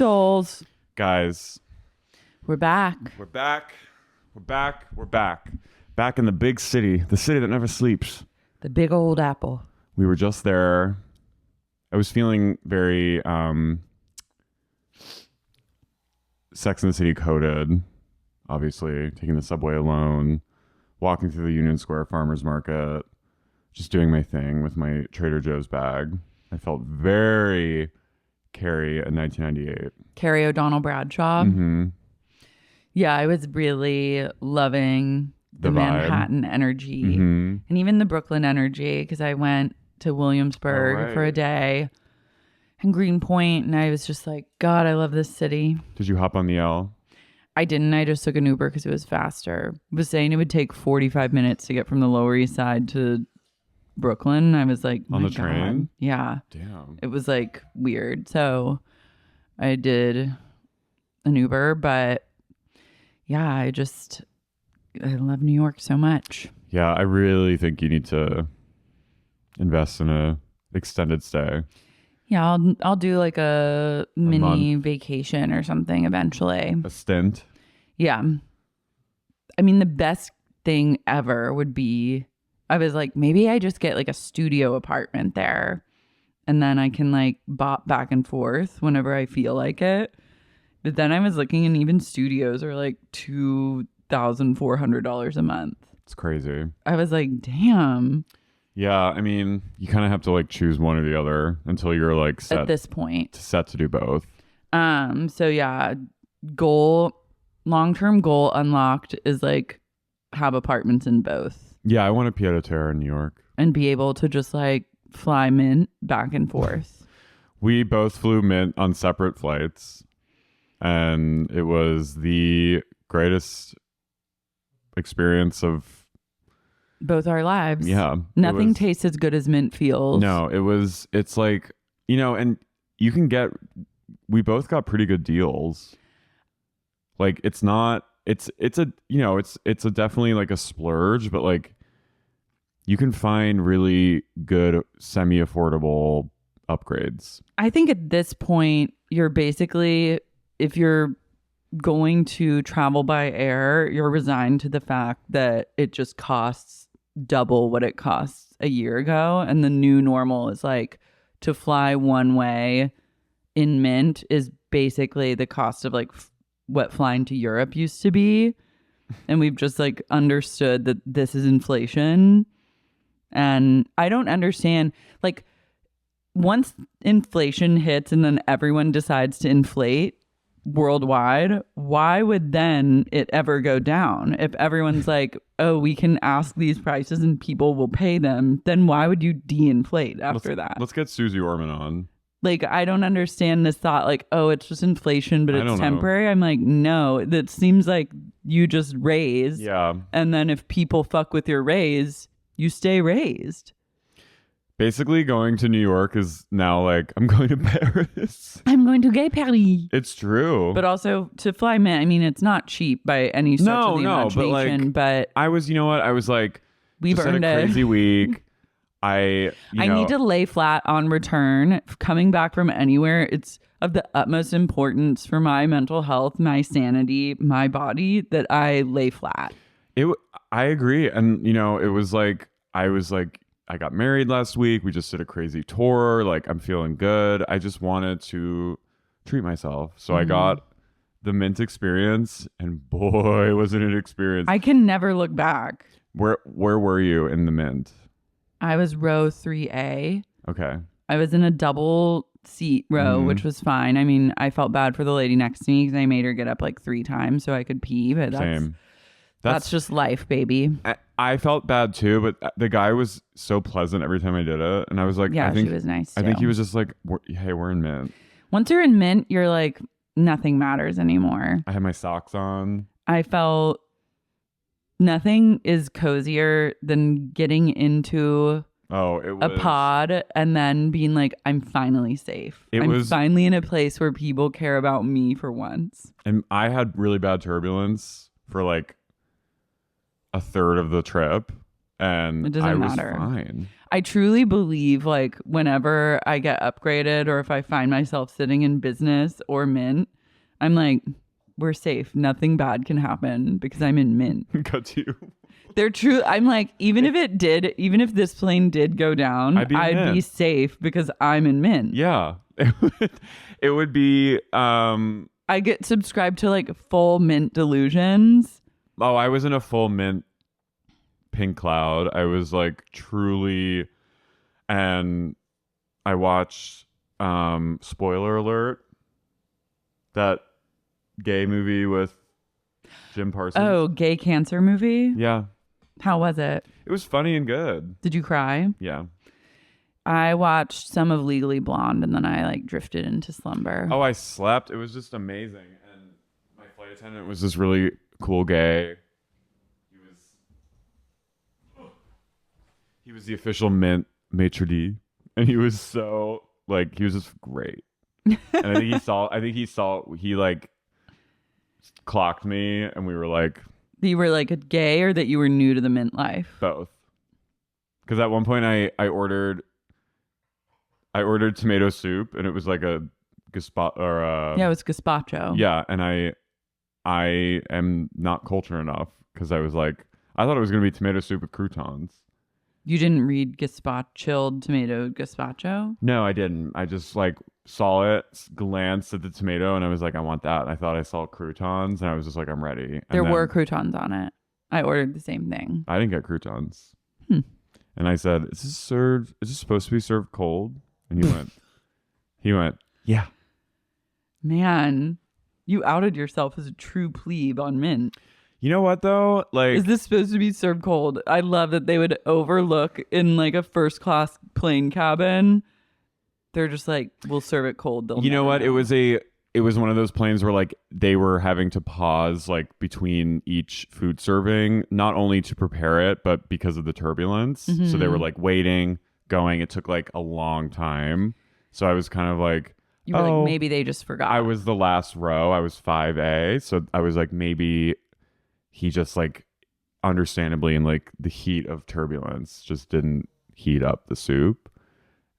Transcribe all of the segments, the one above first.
souls. Guys. We're back. We're back. We're back. We're back. Back in the big city. The city that never sleeps. The big old apple. We were just there. I was feeling very Sex and the City coded. Obviously, taking the subway alone, walking through the Union Square Farmers Market, just doing my thing with my Trader Joe's bag. I felt very Carrie in 1998. Carrie O'Donnell Bradshaw. Mm-hmm. Yeah, I was really loving the Manhattan energy and even the Brooklyn energy because I went to Williamsburg for a day and Greenpoint, and I was just like, God, I love this city. Did you hop on the L? I didn't. I just took an Uber because it was faster. I was saying it would take 45 minutes to get from the Lower East Side to Brooklyn. I was like, on the train? Yeah. Damn. It was like weird. So I did an Uber, but yeah, I love New York so much. Yeah, I really think you need to invest in a extended stay. Yeah, I'll do like a mini vacation or something eventually. A stint. Yeah. I mean, the best thing ever would be, I was like, maybe I just get like a studio apartment there and then I can like bop back and forth whenever I feel like it. But then I was looking and even studios are like $2,400 a month. It's crazy. I was like, damn. Yeah, I mean, you kind of have to like choose one or the other until you're like set at this point. Set to do both. So yeah, long-term goal unlocked is like have apartments in both. Yeah, I want a pied-à-terre in New York. And be able to just like fly Mint back and forth. We both flew Mint on separate flights. And it was the greatest experience of both our lives. Yeah. Nothing tastes as good as Mint feels. No, it's like, and we both got pretty good deals. Like it's a definitely like a splurge, but like you can find really good semi-affordable upgrades. I think at this point, you're basically, if you're going to travel by air, you're resigned to the fact that it just costs double what it costs a year ago. And the new normal is like to fly one way in Mint is basically the cost of like what flying to Europe used to be. And we've just like understood that this is inflation. And I don't understand, like, once inflation hits and then everyone decides to inflate worldwide, why would then it ever go down? If everyone's like, oh, we can ask these prices and people will pay them, then why would you de-inflate after that? Let's get Susie Orman on. Like, I don't understand this thought, like, oh, it's just inflation, but it's temporary. I'm like, no, that seems like you just raise. Yeah. And then if people fuck with your raise, you stay raised. Basically, going to New York is now like, I'm going to Paris. I'm going to gay Paris. It's true. But also to fly Mint, I mean, it's not cheap by any stretch of the imagination. But I was, I was like, we've earned had a crazy week. I need to lay flat on return. Coming back from anywhere, it's of the utmost importance for my mental health, my sanity, my body, that I lay flat. I agree. And, it was like, I got married last week. We just did a crazy tour. Like, I'm feeling good. I just wanted to treat myself. So I got the Mint experience, and boy, was it an experience. I can never look back. Where were you in the Mint? I was row 3A. Okay. I was in a double seat row, which was fine. I mean, I felt bad for the lady next to me because I made her get up like 3 times so I could pee. But that's just life, baby. I felt bad too, but the guy was so pleasant every time I did it. And I was like, yeah, she was nice too. I think he was just like, hey, we're in Mint. Once you're in Mint, you're like, nothing matters anymore. I had my socks on. I felt nothing is cozier than getting into a pod and then being like, I'm finally safe. I'm finally in a place where people care about me for once. And I had really bad turbulence for like a third of the trip. and It doesn't I was matter. fine. I truly believe like whenever I get upgraded or if I find myself sitting in business or mint, I'm like, we're safe. Nothing bad can happen because I'm in mint. Cut you. They're true. I'm like, even if this plane did go down, I'd be safe because I'm in mint. Yeah. It would be I get subscribed to like full mint delusions. oh, I was in a full mint pink cloud. I was like truly, and I watched spoiler alert, that gay movie with Jim Parsons. Oh, gay cancer movie? Yeah. How was it? It was funny and good. Did you cry? Yeah. I watched some of Legally Blonde and then I like drifted into slumber. Oh, I slept. It was just amazing. And my flight attendant was this really cool gay. He was the official mint maitre d', and he was so like he was just great. And I think he like clocked me, and we were like, you were like a gay or that you were new to the mint life? both. Because at one point I ordered tomato soup, and it was like a gazpacho or yeah, it was gazpacho. yeah, and I am not cultured enough because I was like, I thought it was gonna be tomato soup with croutons. You didn't read chilled tomato gazpacho? No, I didn't. I just like saw it, glanced at the tomato, and I was like, I want that. And I thought I saw croutons, and I was just like, I'm ready. There were croutons on it. I ordered the same thing. I didn't get croutons. And I said, is this supposed to be served cold? And he went, yeah. Man, you outed yourself as a true plebe on mint. You know what though? Like, is this supposed to be served cold? I love that they would overlook in like a first class plane cabin. They're just like, we'll serve it cold. You know what? Know. It was one of those planes where like they were having to pause like between each food serving, not only to prepare it, but because of the turbulence. Mm-hmm. So they were like waiting, going. It took like a long time. So I was kind of like, you were like, maybe they just forgot. I was the last row. I was 5A. So I was like, maybe he just like understandably in like the heat of turbulence just didn't heat up the soup.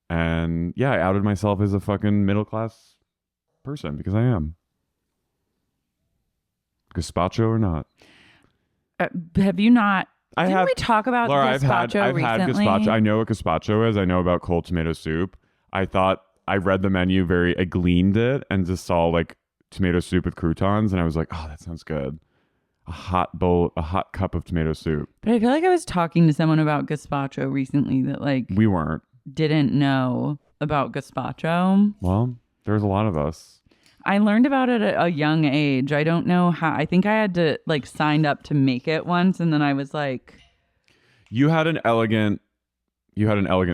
And yeah, I outed myself as a fucking middle class person because I am. Gazpacho or not? Have you not? Didn't we talk about Laura, gazpacho I've had gazpacho. I know what gazpacho is. I know about cold tomato soup. I read the menu I gleaned it and just saw like tomato soup with croutons, and I was like, oh, that sounds good. A hot cup of tomato soup. But I feel like I was talking to someone about gazpacho recently that like we weren't. Didn't know about gazpacho. Well, there's a lot of us. I learned about it at a young age. I don't know how. I think I had to like signed up to make it once, and then I was like, You had an elegant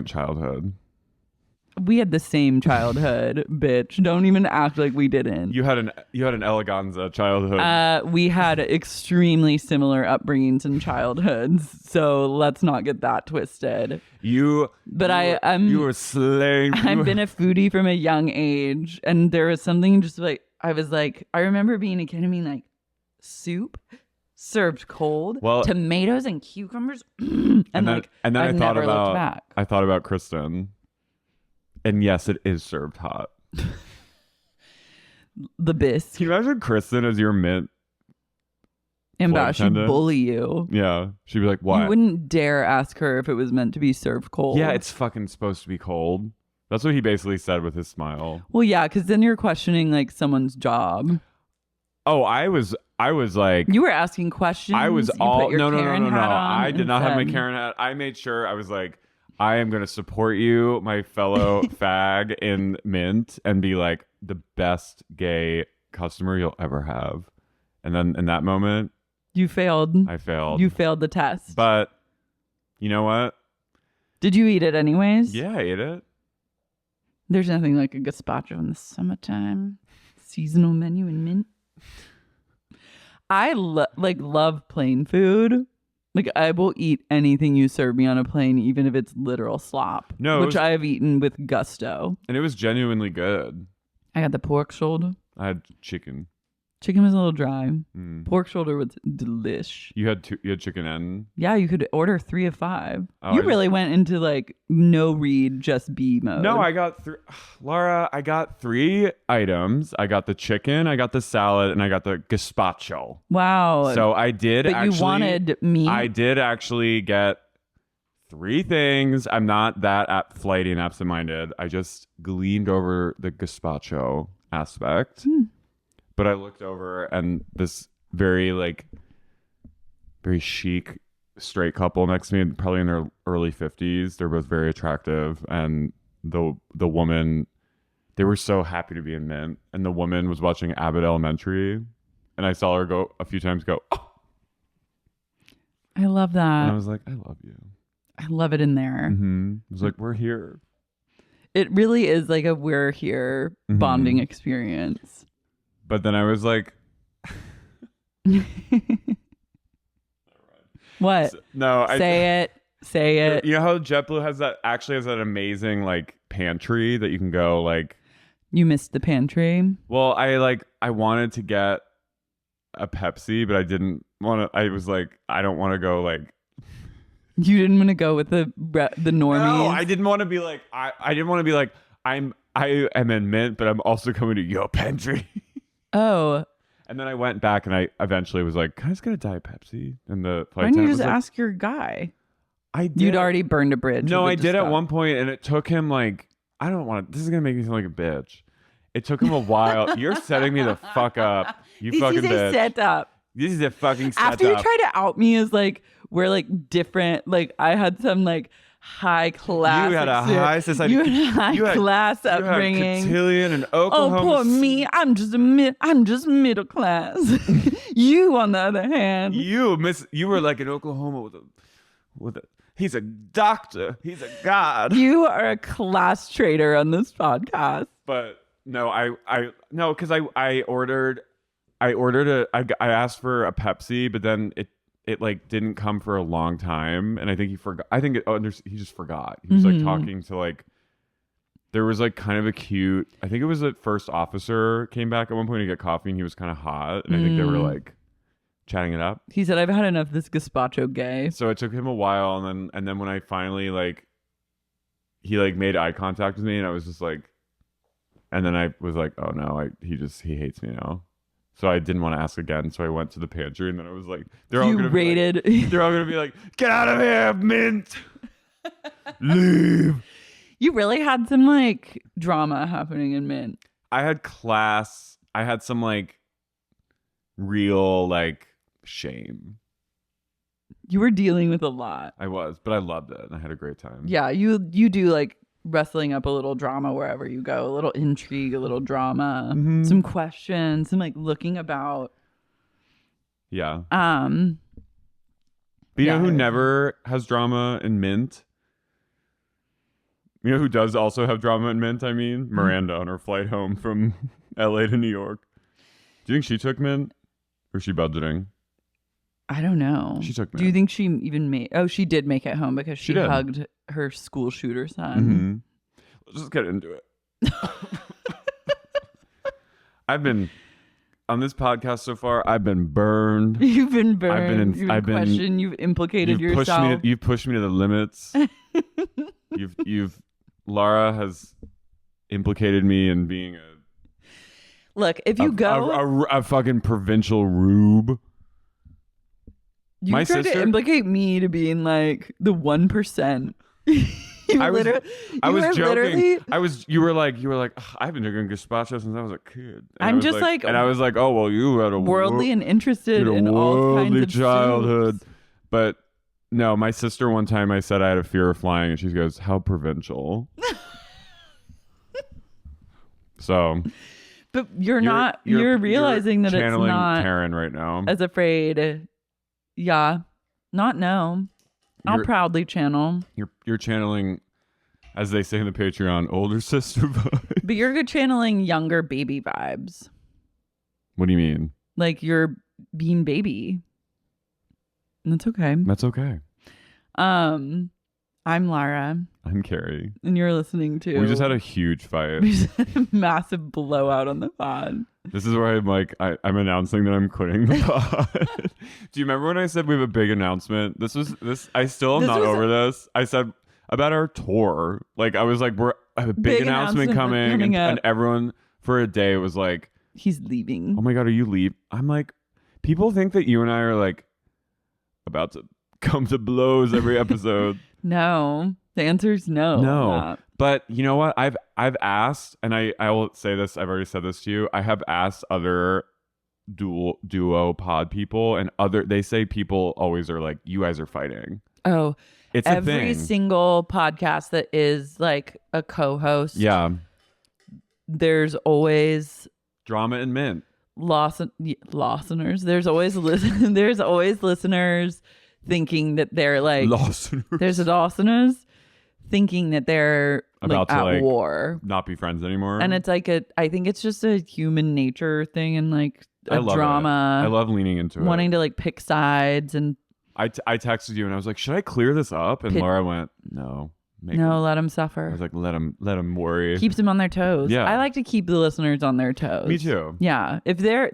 childhood. We had the same childhood, bitch. Don't even act like we didn't. You had an eleganza childhood. We had extremely similar upbringings and childhoods, so let's not get that twisted. You were slaying. I've been a foodie from a young age, and there was something just like I remember being a kid and being like, soup served cold, tomatoes and cucumbers, and then I thought about Kristen. And yes, it is served hot. The bisque. Can you imagine Kristen as your mint? And she'd bully you. Yeah. She'd be like, what? You wouldn't dare ask her if it was meant to be served cold. Yeah, it's fucking supposed to be cold. That's what he basically said with his smile. Well, yeah, because then you're questioning like someone's job. Oh, I was like... You were asking questions. I was no. I did not have my Karen hat. I made sure I was like, I am going to support you, my fellow fag in Mint, and be like the best gay customer you'll ever have. And then in that moment, you failed. I failed. You failed the test. But you know what? Did you eat it anyways? Yeah, I ate it. There's nothing like a gazpacho in the summertime. Seasonal menu in Mint. I love plain food. Like, I will eat anything you serve me on a plane, even if it's literal slop. Which I have eaten with gusto. And it was genuinely good. I got the pork shoulder. I had chicken. Chicken was a little dry. Mm. Pork shoulder was delish. You had chicken and Yeah, you could order 3 of 5. Oh, You really went into like no read, just be mode. No, I got Lara, I got 3 items. I got the chicken, I got the salad, and I got the gazpacho. Wow. So I did but actually. You wanted meat? I did actually get 3 things. I'm not that flighty and absent-minded. I just gleaned over the gazpacho aspect. But I looked over and this very chic straight couple next to me, probably in their early 50s. They're both very attractive. And the woman, they were so happy to be in Mint. And the woman was watching Abbott Elementary. And I saw her go a few times go, oh! I love that. And I was like, I love you. I love it in there. Mm-hmm. It was like, we're here. It really is like a we're here bonding experience. But then I was like, what? Say it. You know how JetBlue has that amazing like pantry that you can go like. You missed the pantry. Well, I wanted to get a Pepsi, but I didn't want to. I was like, I don't want to go like. You didn't want to go with the normies. No, I didn't want to be like. I didn't want to be like I am in Mint, but I'm also coming to your pantry. Oh. And then I went back and I eventually was like, can I just get a Diet Pepsi? And the flight Why didn't you attendant just was like, ask your guy? I did. You'd already burned a bridge. No, I did at one point, and it took him like, I don't want to, this is going to make me sound like a bitch. It took him a while. You're setting me the fuck up. You fucking bitch. This is a setup. This is a fucking setup. After you try to out me as like, we're like different, like I had some like high class. You had a high society. You had high class upbringing. You had cotillion in Oklahoma. Oh, poor me. I'm just middle class. You, on the other hand, you were like in Oklahoma with a. He's a doctor. He's a god. You are a class traitor on this podcast. But no, no, because I asked for a Pepsi, but then it like didn't come for a long time, and I think he forgot. I think he just forgot. He was like talking to like. There was like kind of a cute. I think it was the first officer came back at one point to get coffee, and he was kind of hot, and I think they were like chatting it up. He said, "I've had enough of this gazpacho gay." So it took him a while, and then when I finally like, he like made eye contact with me, and I was just like, and then I was like, oh no, he hates me now. So I didn't want to ask again. So I went to the pantry, and then I was like, they're all gonna be like, get out of here, Mint. Leave. You really had some like drama happening in Mint. I had class. I had some like real like shame. You were dealing with a lot. I was, but I loved it, and I had a great time. Yeah, you do like wrestling up a little drama wherever you go, a little intrigue, a little drama, some questions, some like looking about. Yeah. But you know who never has drama in Mint? You know who does also have drama in Mint? I mean, Miranda on her flight home from LA to New York. Do you think she took Mint? Or is she budgeting? I don't know. She took Mint. Do you think she even made... Oh, she did make it home because she hugged her school shooter son. Let's just get into it. I've been... On this podcast so far, I've been burned. You've been burned. You've been questioned. You've implicated yourself. You've pushed me to the limits. Lara has implicated me in being Look, if you go... A fucking provincial rube. You tried to implicate me to being like the 1%. I was joking. You were like, I've been drinking gazpacho since I was a kid. And I was like, oh well, you had a worldly and interested in all kinds of childhood. Soups. But no, my sister one time I said I had a fear of flying, and she goes, "How provincial." So, but you're realizing that it's not Karen right now as afraid. Yeah, not no. I'll proudly channel. You're channeling, as they say in the Patreon, older sister vibes. But you're channeling younger baby vibes. What do you mean? Like you're being baby. And that's okay. That's okay. I'm Lara, I'm Carey. and you're listening to... We just had a huge fight. We just had a massive blowout on the pod. This is where I'm like, I'm announcing that I'm quitting the pod. Do you remember when I said we have a big announcement? I still am not over this. I said about our tour. Like, I was like, I have a big announcement coming and everyone for a day was like, he's leaving. Oh my God, are you leaving? I'm like, people think that you and I are like about to come to blows every episode. No, the answer is no. No, but you know what? I've asked, and I will say this. I've already said this to you. I have asked other duo pod people, and they say people always are like, you guys are fighting. Oh, it's every single podcast that is like a co-host. Yeah, there's always drama and mint. Listeners. There's always listeners thinking that they're like there's listeners thinking that they're about like to at war, not be friends anymore. And it's like I think it's just a human nature thing, and like a drama. I love leaning into it, wanting to like pick sides. And I texted you and I was like, should I clear this up? And Laura went, no. Let him suffer. I was like, let him worry. Keeps them on their toes. Yeah. I like to keep the listeners on their toes. Me too. Yeah. If they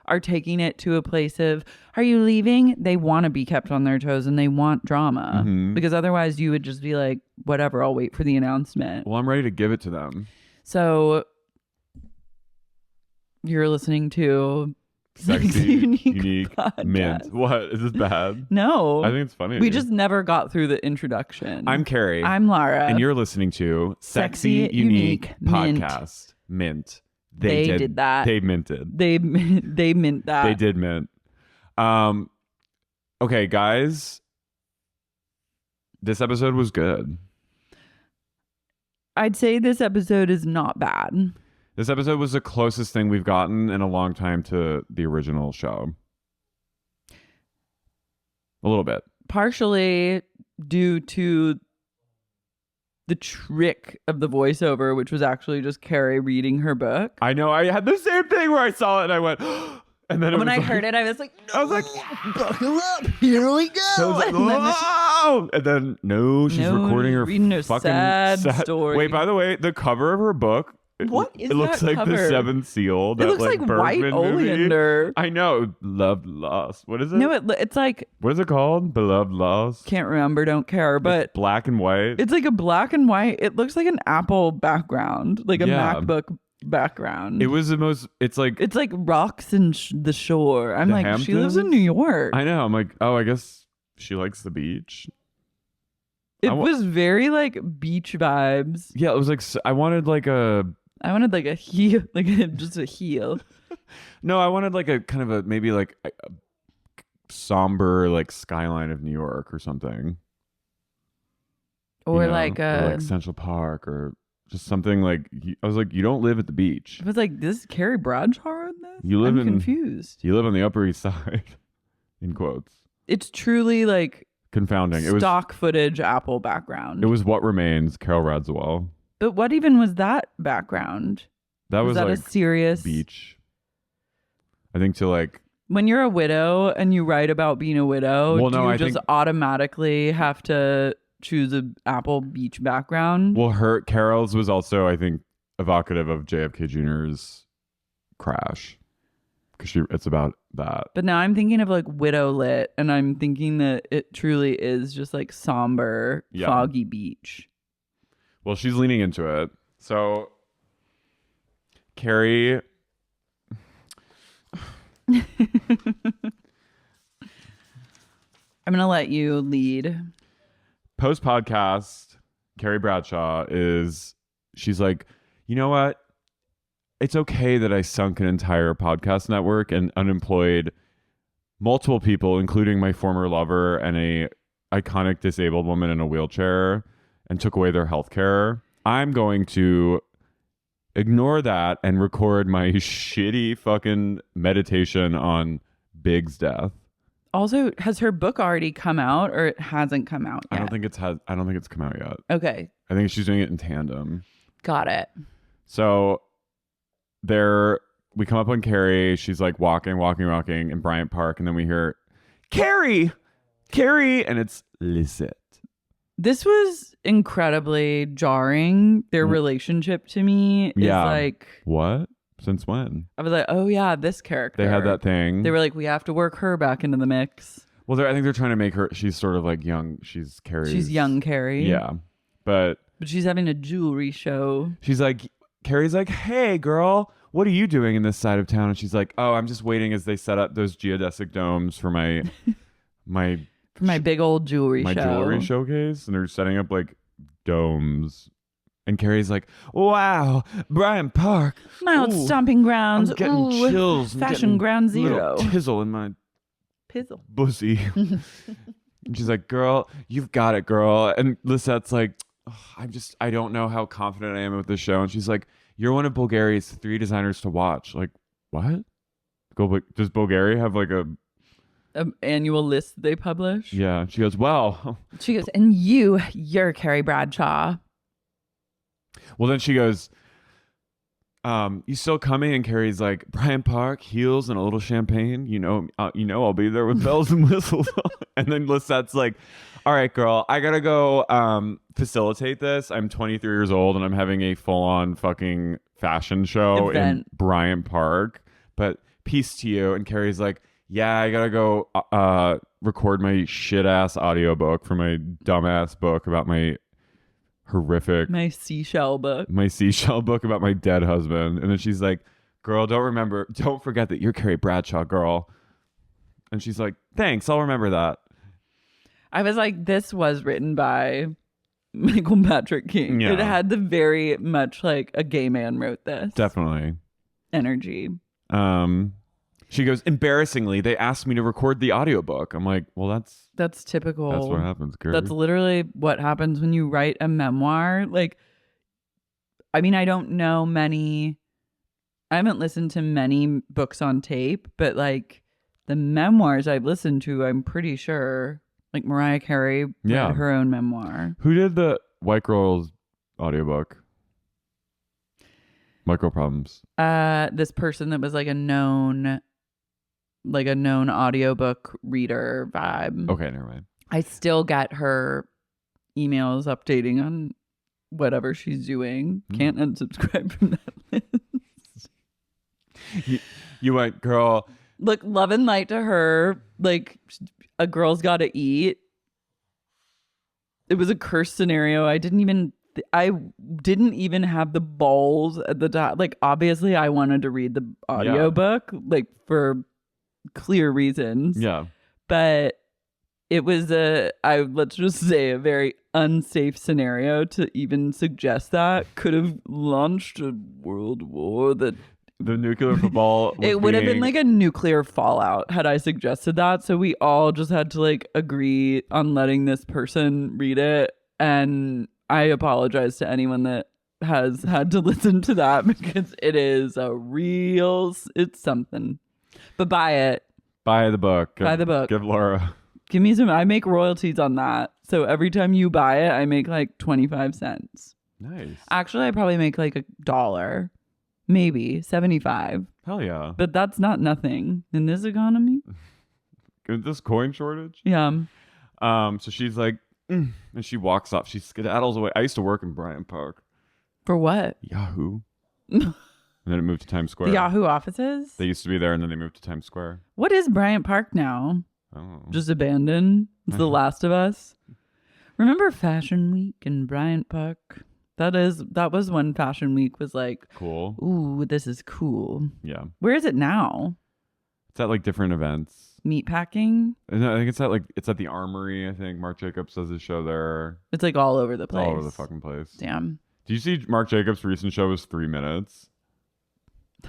are taking it to a place of, are you leaving? They want to be kept on their toes and they want drama. Mm-hmm. Because otherwise you would just be like, whatever, I'll wait for the announcement. Well, I'm ready to give it to them. So you're listening to Sexy, unique mint. What? Is this bad? No. I think it's funny. We just never got through the introduction. I'm Carey. I'm Lara. And you're listening to Sexy, Unique Podcast. Mint. They did that. They minted. They mint that. They did mint. Okay, guys. This episode was good. I'd say this episode is not bad. This episode was the closest thing we've gotten in a long time to the original show. A little bit. Partially due to the trick of the voiceover, which was actually just Carey reading her book. I know. I had the same thing where I saw it and I went, and then when I heard it, I was like, no, I was like, buckle up, here we go. So I was like, and then no, she's recording her reading a fucking sad story. Wait, by the way, the cover of her book. What is it looks that like cover? The Seventh Seal. That, it looks like White Bergman Oleander. Movie. I know. Loved Lost. What is it? No, it's like... What is it called? Beloved Lost? Can't remember. Don't care. But it's black and white. It's like a black and white. It looks like an Apple background. Like a MacBook background. It was the most... It's like rocks and the shore. I'm like, Hamptons? She lives in New York. I know. I'm like, oh, I guess she likes the beach. It was very like beach vibes. Yeah, it was like... I wanted like a heel, like just a heel. No, I wanted like a kind of a maybe like a somber like skyline of New York or something, or or like Central Park or just something like. I was like, you don't live at the beach. I was like, this is Carey Bradshaw on this. I'm confused. You live on the Upper East Side, in quotes. It's truly like confounding. Stock footage Apple background. It was What Remains, Carol Radswell. But what even was that background? That was that like a serious beach. I think to like when you're a widow and you write about being a widow, I think automatically have to choose a Apple beach background? Well, Carol's was also, I think, evocative of JFK Jr.'s crash because it's about that. But now I'm thinking of like widow lit, and I'm thinking that it truly is just like somber, foggy beach. Well, she's leaning into it. So, Carey... I'm going to let you lead. Post-podcast, Carey Bradshaw she's like, you know what? It's okay that I sunk an entire podcast network and unemployed multiple people, including my former lover and a iconic disabled woman in a wheelchair, and took away their health care. I'm going to ignore that and record my shitty fucking meditation on Big's death. Also, has her book already come out, or it hasn't come out yet? I don't think it's come out yet. Okay. I think she's doing it in tandem. Got it. So we come up on Carey. She's like walking in Bryant Park, and then we hear, Carey, Carrie, and it's Lizette. This was incredibly jarring. Their relationship to me is like... What? Since when? I was like, oh yeah, this character. They had that thing. They were like, we have to work her back into the mix. Well, I think they're trying to make her... She's sort of like young. She's Carrie. She's young Carrie. Yeah. But she's having a jewelry show. She's like... Carrie's like, hey, girl, what are you doing in this side of town? And she's like, oh, I'm just waiting as they set up those geodesic domes for my... For my big old jewelry show. My jewelry showcase. And they're setting up like domes. And Carrie's like, wow, Bryant Park. My old stomping grounds. I'm getting chills. Fashion ground zero. Tizzle in my pussy. And she's like, girl, you've got it, girl. And Lisette's like, oh, I don't know how confident I am with this show. And she's like, you're one of Bulgaria's 3 designers to watch. Like, what? Does Bulgaria have like a annual list they publish? Yeah. She goes, well. She goes, and you're Carrie Bradshaw. Well, then she goes, you still coming? And Carrie's like, Bryant Park, heels and a little champagne. You know, I'll be there with bells and whistles. And then Lisette's like, all right, girl, I gotta go facilitate this. I'm 23 years old and I'm having a full-on fucking fashion show in Bryant Park. But peace to you. And Carrie's like, yeah, I gotta go record my shit-ass audiobook for my dumbass book about my my seashell book about my dead husband. And then she's like, girl, don't forget that you're Carrie Bradshaw, girl. And she's like, thanks, I'll remember that. I was like, this was written by Michael Patrick King. It had the very much like a gay man wrote this definitely energy. She goes, embarrassingly, they asked me to record the audiobook. I'm like, well, that's typical. That's what happens, girl. That's literally what happens when you write a memoir. Like, I mean, I don't know I haven't listened to many books on tape, but like the memoirs I've listened to, I'm pretty sure, like Mariah Carey read her own memoir. Who did the White Girls audiobook? Micro Problems. This person that was like a known audiobook reader vibe. Okay, never mind. I still get her emails updating on whatever she's doing. Can't unsubscribe from that list. You went, girl. Look, love and light to her. Like, a girl's got to eat. It was a curse scenario. I didn't even have the balls at the time. Like, obviously, I wanted to read the audiobook, like, for clear reasons. Yeah. But it was let's just say a very unsafe scenario to even suggest that. Could have launched a world war that... The nuclear football... it would have been like a nuclear fallout had I suggested that. So we all just had to like agree on letting this person read it. And I apologize to anyone that has had to listen to that because it is it's something. But buy it. Buy the book. Buy the book. Give Laura. Give me some. I make royalties on that. So every time you buy it, I make like 25 cents. Nice. Actually, I probably make like $1. Maybe 75. Hell yeah. But that's not nothing in this economy. In this coin shortage? Yeah. So she's like, and she walks off. She skedaddles away. I used to work in Bryant Park. For what? Yahoo. And then it moved to Times Square. The Yahoo offices? They used to be there and then they moved to Times Square. What is Bryant Park now? Oh. Just abandoned? It's The Last of Us? Remember Fashion Week in Bryant Park? That was when Fashion Week was like, cool. Ooh, this is cool. Yeah. Where is it now? It's at like different events. Meatpacking? I think it's at the Armory. I think Marc Jacobs does his show there. It's like all over the place. All over the fucking place. Damn. Do you see Marc Jacobs' recent show was 3 minutes?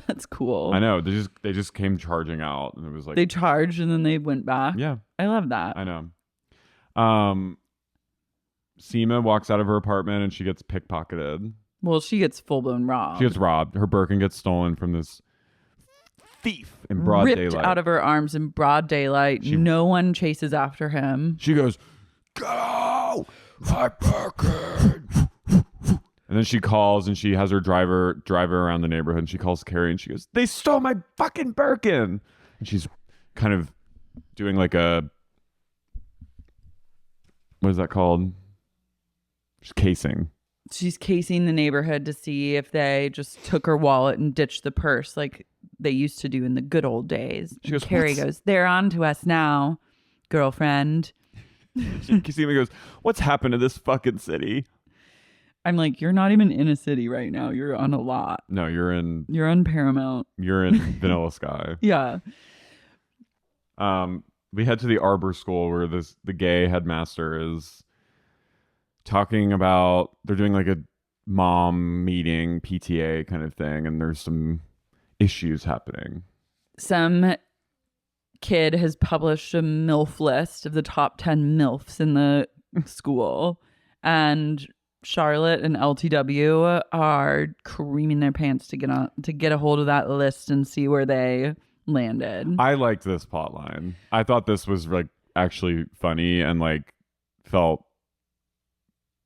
That's cool. I know. They just came charging out and it was like they charged and then they went back. Yeah. I love that. I know. Seema walks out of her apartment and she gets pickpocketed. Well, she gets full-blown robbed. She gets robbed. Her Birkin gets stolen from this thief in broad ripped daylight. Out of her arms in broad daylight. No one chases after him. She goes, go! My Birkin! And then she calls and she has her driver drive her around the neighborhood and she calls Carrie and she goes, they stole my fucking Birkin! And she's kind of doing like a what is that called? Just casing. She's casing the neighborhood to see if they just took her wallet and ditched the purse like they used to do in the good old days. She goes, Carrie goes, they're on to us now, girlfriend. Seema goes, what's happened to this fucking city? I'm like, you're not even in a city right now. You're on a lot. No, you're on Paramount. You're in Vanilla Sky. Yeah. We head to the Arbor School where the gay headmaster is talking about, they're doing like a mom meeting, PTA kind of thing, and there's some issues happening. Some kid has published a MILF list of the top 10 MILFs in the school, and Charlotte and LTW are creaming their pants to get a hold of that list and see where they landed. I liked this plotline. I thought this was like actually funny and like felt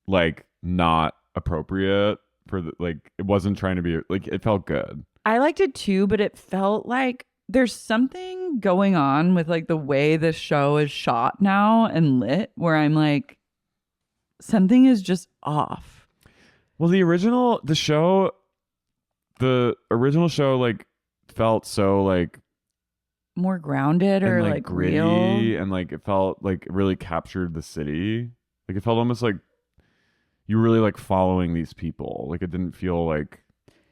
like not appropriate for the, like, it wasn't trying to be like, it felt good. I liked it too, but it felt like there's something going on with like the way this show is shot now and lit where I'm like, something is just off. Well, the original show like felt so like more grounded or and, like gritty real, and like it felt like it really captured the city. Like it felt almost like you were really like following these people. Like it didn't feel like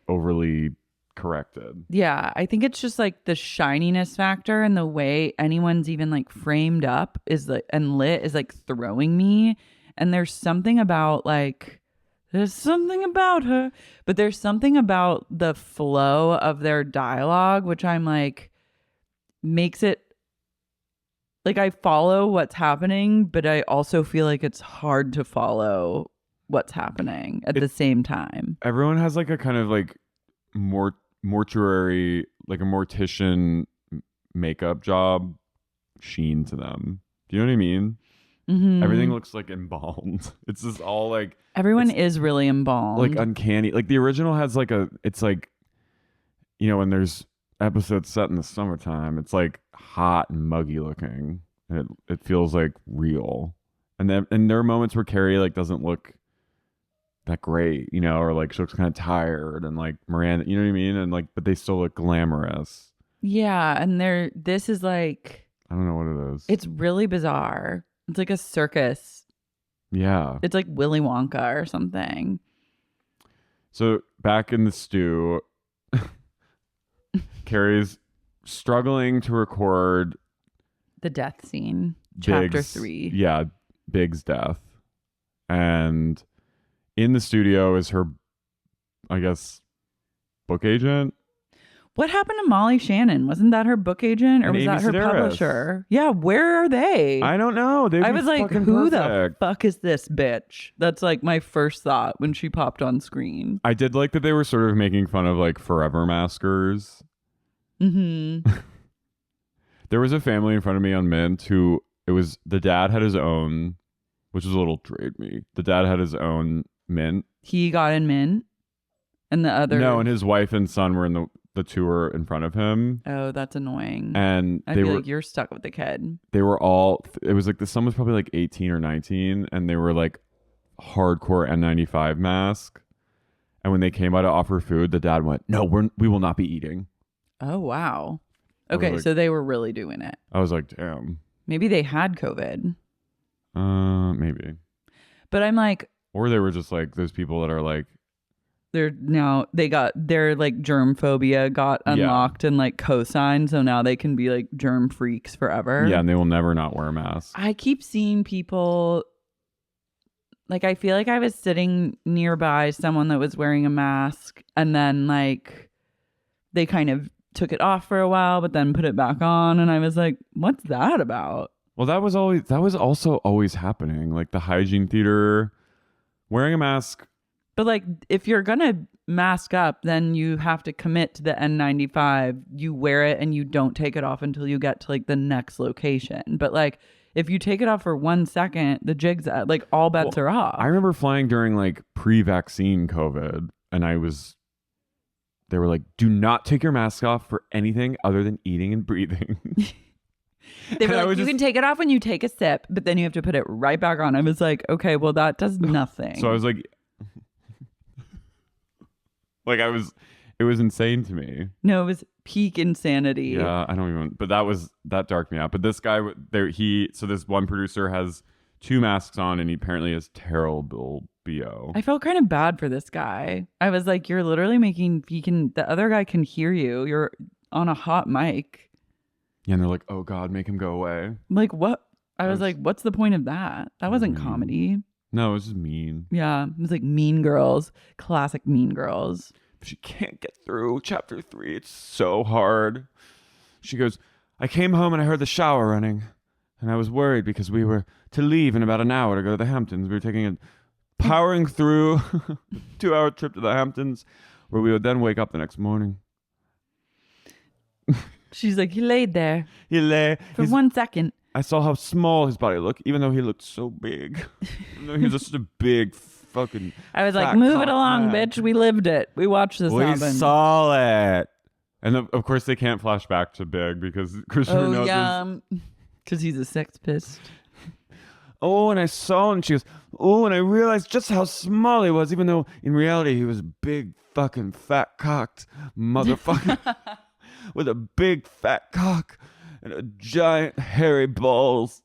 overly corrected. Yeah, I think it's just like the shininess factor and the way anyone's even like framed up is like and lit is like throwing me. And there's something about like, there's something about her, but there's something about the flow of their dialogue, which I'm like, makes it like I follow what's happening, but I also feel like it's hard to follow what's happening at the same time. Everyone has like a kind of like mortuary, like a mortician makeup job sheen to them. Do you know what I mean? Mm-hmm. Everything looks like embalmed. It's just all like everyone is really embalmed, like uncanny. Like the original has like it's like, you know, when there's episodes set in the summertime, it's like hot and muggy looking, and it feels like real. And there are moments where Carrie like doesn't look that great, you know, or like she looks kind of tired, and like Miranda, you know what I mean, and like but they still look glamorous. Yeah, and this is like, I don't know what it is. It's really bizarre. It's like a circus. Yeah. It's like Willy Wonka or something. So back in the stew, Carrie's struggling to record the death scene. Chapter 3. Yeah, Big's death. And in the studio is her, I guess, book agent. What happened to Molly Shannon? Wasn't that her book agent, or and was Amy that her Sedaris. Publisher? Yeah, where are they? I don't know. I was like, who perfect. the fuck is this bitch? That's like my first thought when she popped on screen. I did like that they were sort of making fun of like forever maskers. Mm-hmm. There was a family in front of me on Mint who the dad had his own, which was a little trade me. The dad had his own Mint. He got in Mint, and the other and his wife and son were in the tour in front of him. Oh, that's annoying. And I feel like you're stuck with the kid. They were all, it was like the son was probably like 18 or 19, and they were like hardcore N95 mask. And when they came out to offer food, the dad went, "No, we will not be eating." Oh, wow. Okay, so they were really doing it. I was like, damn. Maybe they had COVID. Maybe. But I'm like, or they were just like those people that are like, their like germ phobia got unlocked and like co-signed, so now they can be like germ freaks forever. Yeah, and they will never not wear a mask. I keep seeing people, like, I feel like I was sitting nearby someone that was wearing a mask, and then like they kind of took it off for a while but then put it back on, and I was like, what's that about? Well, that was also always happening. Like the hygiene theater, wearing a mask. But like, if you're going to mask up, then you have to commit to the N95. You wear it and you don't take it off until you get to like the next location. But like, if you take it off for 1 second, the jig's out. Like all bets are off. I remember flying during like pre-vaccine COVID, and they were like, do not take your mask off for anything other than eating and breathing. They were like, you can take it off when you take a sip, but then you have to put it right back on. I was like, okay, well, that does nothing. So I was like, it was insane to me. No, it was peak insanity. Yeah, I don't even, but that darked me out. But this guy, so this one producer has 2 masks on and he apparently has terrible BO. I felt kind of bad for this guy. I was like, you're literally the other guy can hear you. You're on a hot mic. Yeah, and they're like, oh God, make him go away. Like, what? I was like, what's the point of that? That wasn't comedy. No, it was just mean. Yeah, it was like Mean Girls, classic Mean Girls. She can't get through chapter 3. It's so hard. She goes, I came home and I heard the shower running. And I was worried because we were to leave in about an hour to go to the Hamptons. We were powering through a 2-hour trip to the Hamptons where we would then wake up the next morning. She's like, he laid there. He lay. For 1 second. I saw how small his body looked, even though he looked so big. Even though he was just a big fucking... I was like, move it along, bitch. We lived it. We watched this happen. We saw it. And of course, they can't flash back to big because Christopher knows this. Because he's a sex pest. Oh, and I saw him. And she goes, oh, and I realized just how small he was, even though in reality he was big fucking fat cocked motherfucker with a big fat cock and a giant hairy balls.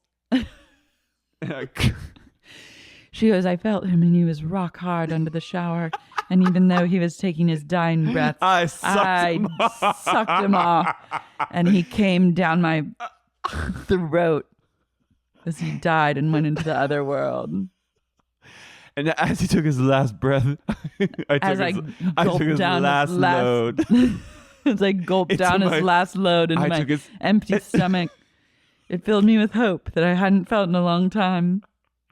She goes, I felt him and he was rock hard under the shower. And even though he was taking his dying breath, I sucked him off. And he came down my throat as he died and went into the other world. And as he took his last breath, I took his last load. As I gulped down his last load into my empty stomach. It filled me with hope that I hadn't felt in a long time.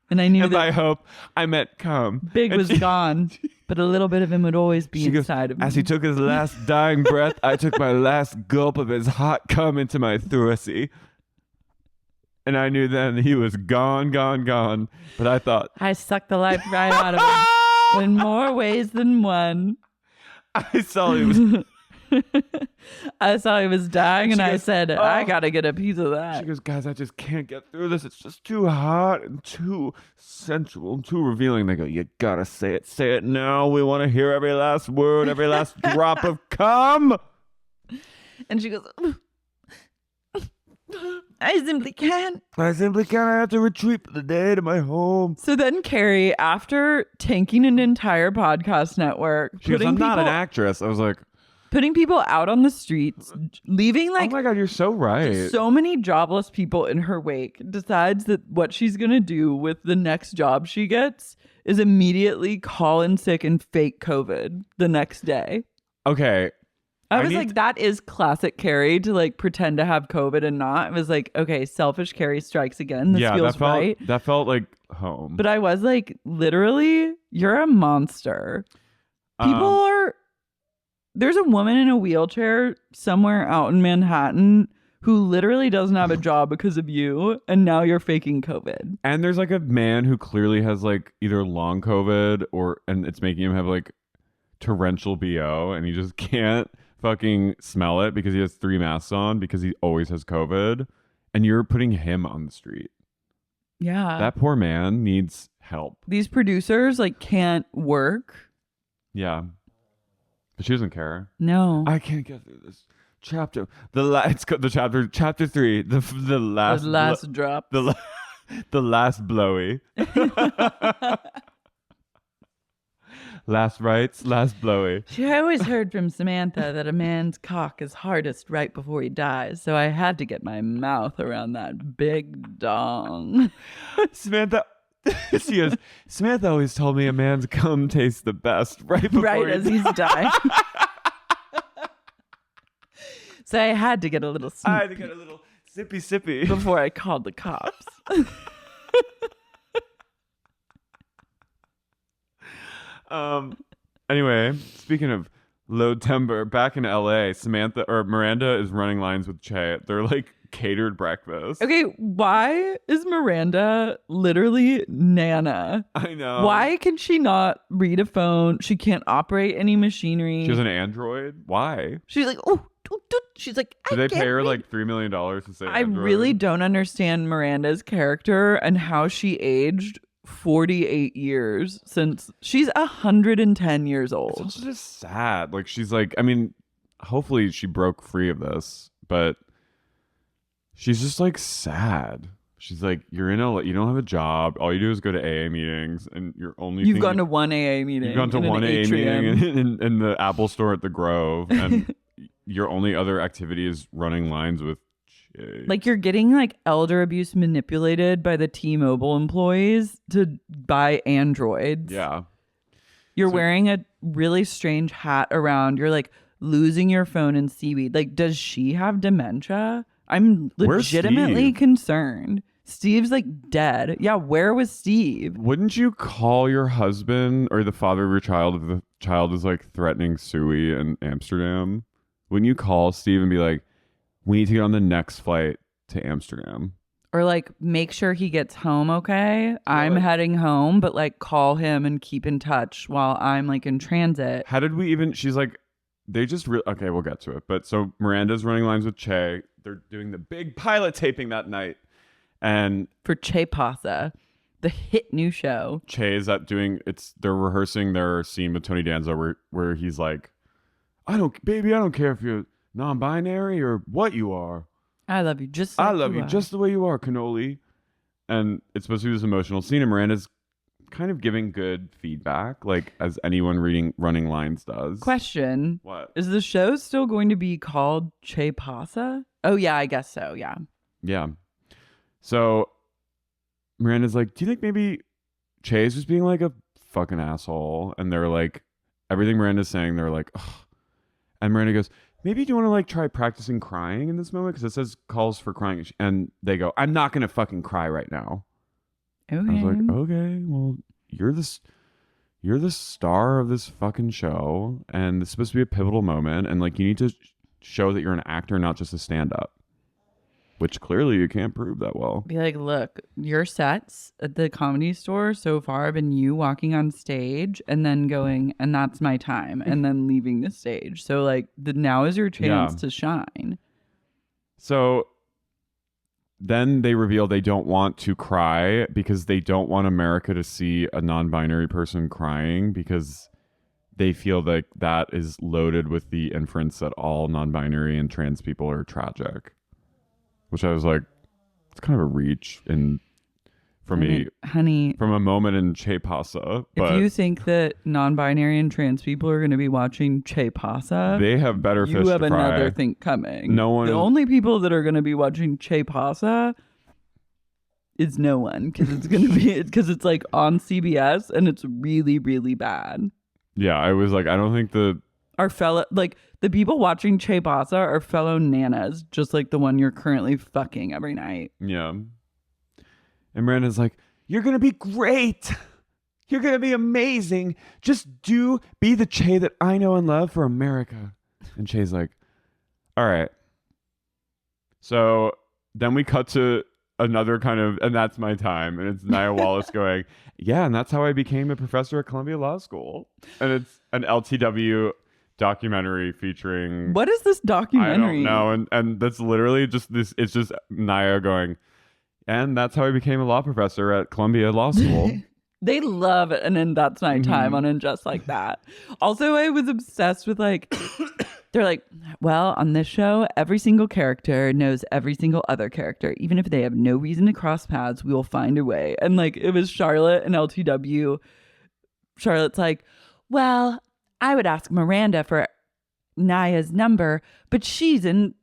And I knew that by hope, I meant cum. Big was gone, but a little bit of him would always be inside of me. As he took his last dying breath, I took my last gulp of his hot cum into my thoracy. And I knew then he was gone. But I thought... I sucked the life right out of him in more ways than one. I saw he was... I saw he was dying and I said, I gotta get a piece of that. She goes, guys, I just can't get through this. It's just too hot and too sensual and too revealing. They go, you gotta say it now. We want to hear every last word, every last drop of cum. And she goes, I simply can't. I have to retreat for the day to my home. So then Carrie, after tanking an entire podcast network, she goes, I'm not an actress. I was like, putting people out on the streets, leaving oh my God, you're so right. So many jobless people in her wake, decides that what she's going to do with the next job she gets is immediately call in sick and fake COVID the next day. Okay. I was like, that is classic Carrie to like pretend to have COVID and not. I was like, okay, selfish Carrie strikes again. This feels right. That felt like home. But I was like, literally, you're a monster. There's a woman in a wheelchair somewhere out in Manhattan who literally doesn't have a job because of you, and now you're faking COVID. And there's like a man who clearly has like either long COVID and it's making him have like torrential BO, and he just can't fucking smell it because he has 3 masks on because he always has COVID, and you're putting him on the street. Yeah. That poor man needs help. These producers like can't work. Yeah. But she doesn't care. No. I can't get through this chapter. Chapter 3. The last drop. The last Blowie. Last rites, last Blowie. I always heard from Samantha that a man's cock is hardest right before he dies, so I had to get my mouth around that big dong. Samantha always told me a man's cum tastes the best right before he's dying. So I had to get a little I had to get a little sippy before I called the cops. Anyway, speaking of low timber, back in LA, Miranda is running lines with Che. They're like catered breakfast. Okay, why is Miranda literally Nana? I know. Why can she not read a phone? She can't operate any machinery. She has an Android. Why? She's like, oh, She's like, Did they pay her like $3 million to say I android? really don't understand Miranda's character and how she aged 48 years since she's 110 years old. It's also just sad. Like, she's like, I mean, hopefully she broke free of this, but she's just like sad. She's like, you're in you don't have a job. All you do is go to AA meetings, and you've gone to one AA meeting. You've gone to one AA meeting in the Apple store at the Grove, and your only other activity is running lines with Che. Like, you're getting like elder abuse manipulated by the T-Mobile employees to buy androids. Yeah. You're wearing a really strange hat around. You're like losing your phone in seaweed. Like, does she have dementia? I'm legitimately concerned. Steve's like dead. Yeah, where was Steve? Wouldn't you call your husband or the father of your child if the child is like threatening Suey in Amsterdam? Wouldn't you call Steve and be like, we need to get on the next flight to Amsterdam? Or like, make sure he gets home okay. I'm heading home, but like call him and keep in touch while I'm like in transit. How did we even, she's like, they just, okay, we'll get to it. But so Miranda's running lines with Che. They're doing the big pilot taping that night. And for Che Pasa, the hit new show. Che is they're rehearsing their scene with Tony Danza where he's like, I don't care if you're non-binary or what you are. I love you just the way you are, cannoli. And it's supposed to be this emotional scene, and Miranda's kind of giving good feedback, like as anyone running lines does. Question. What? Is the show still going to be called Che Pasa? Oh yeah, I guess so, yeah. Yeah. So Miranda's like, do you think maybe Che's just being like a fucking asshole? And they're like, everything Miranda's saying, they're like, ugh. And Miranda goes, maybe do you want to like try practicing crying in this moment? Because it says calls for crying. And they go, I'm not going to fucking cry right now. Okay. I was like, okay, well, you're the star of this fucking show. And it's supposed to be a pivotal moment. And like, you need to show that you're an actor, not just a stand-up. Which clearly you can't prove that well. Be like, look, your sets at the Comedy Store so far have been you walking on stage and then going, and that's my time, and then leaving the stage. So like, now is your chance to shine. So then they reveal they don't want to cry because they don't want America to see a non-binary person crying, because they feel like that is loaded with the inference that all non-binary and trans people are tragic. Which I was like, it's kind of a reach for me, honey, from a moment in Che Pasa. If you think that non-binary and trans people are going to be watching Che Pasa, they have better fish to fry. You have another thing coming. No one. The only people that are going to be watching Che Pasa is no one, because it's going to be because it's like on CBS and it's really, really bad. Yeah, I was like, I don't think our fellow, like, the people watching Che Pasa are fellow nanas, just like the one you're currently fucking every night. Yeah. And Miranda's like, you're going to be great. You're going to be amazing. Just be the Che that I know and love for America. And Che's like, all right. So then we cut to another kind of, and that's my time. And it's Nia Wallace going, yeah, and that's how I became a professor at Columbia Law School. And it's an LTW documentary featuring, what is this documentary? I don't know, and that's literally just this. It's just Nia going, and that's how I became a law professor at Columbia Law School. They love it, and then that's my time on And Just Like That. Also, I was obsessed with like, they're like, well, on this show, every single character knows every single other character, even if they have no reason to cross paths. We will find a way. And like, it was Charlotte and LTW. Charlotte's like, well, I would ask Miranda for Nia's number, but she's in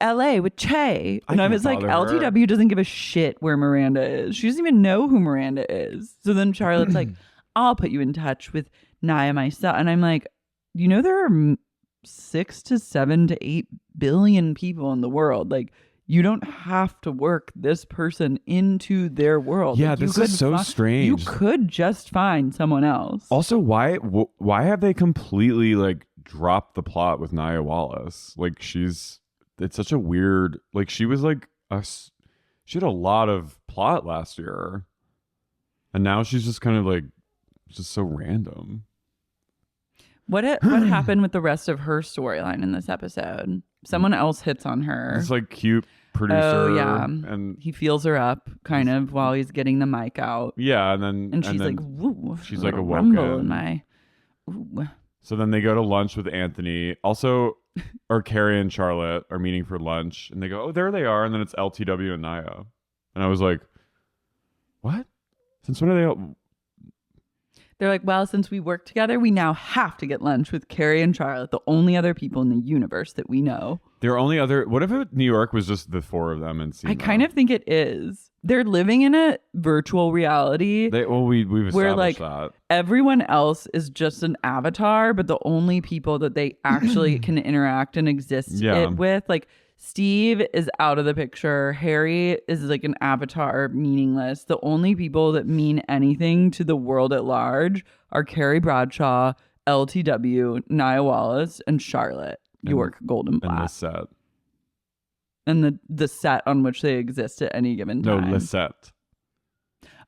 LA with Che. And I was like, LTW doesn't give a shit where Miranda is. She doesn't even know who Miranda is. So then Charlotte's like, I'll put you in touch with Nia myself. And I'm like, there are 6 to 7 to 8 billion people in the world. Like, you don't have to work this person into their world. Yeah, like, this is so strange. You could just find someone else. Also, why have they completely like dropped the plot with Nia Wallace? Like, it's such a weird, like, she was like she had a lot of plot last year, and now she's just kind of like just so random. What happened with the rest of her storyline in this episode? Someone else hits on her. It's like cute producer. Oh yeah, and he feels her up kind of while he's getting the mic out. Yeah, and she's like, "Woo!" She's like a rumble in my. Ooh. So then they go to lunch with Anthony. Also, or Carrie and Charlotte are meeting for lunch, and they go, "Oh, there they are!" And then it's LTW and Naya, and I was like, "What? Since when are they?" They're like, well, since we work together, we now have to get lunch with Carrie and Charlotte, the only other people in the universe that we know. There are only other... What if New York was just the four of them and Seema? I kind of think it is. They're living in a virtual reality. We've established where like that. Everyone else is just an avatar, but the only people that they actually can interact and exist with, like Steve is out of the picture. Harry is like an avatar, meaningless. The only people that mean anything to the world at large are Carrie Bradshaw, LTW, Nia Wallace, and Charlotte York Golden Black. And Lizette. And the set on which they exist at any given time. No, Lizette.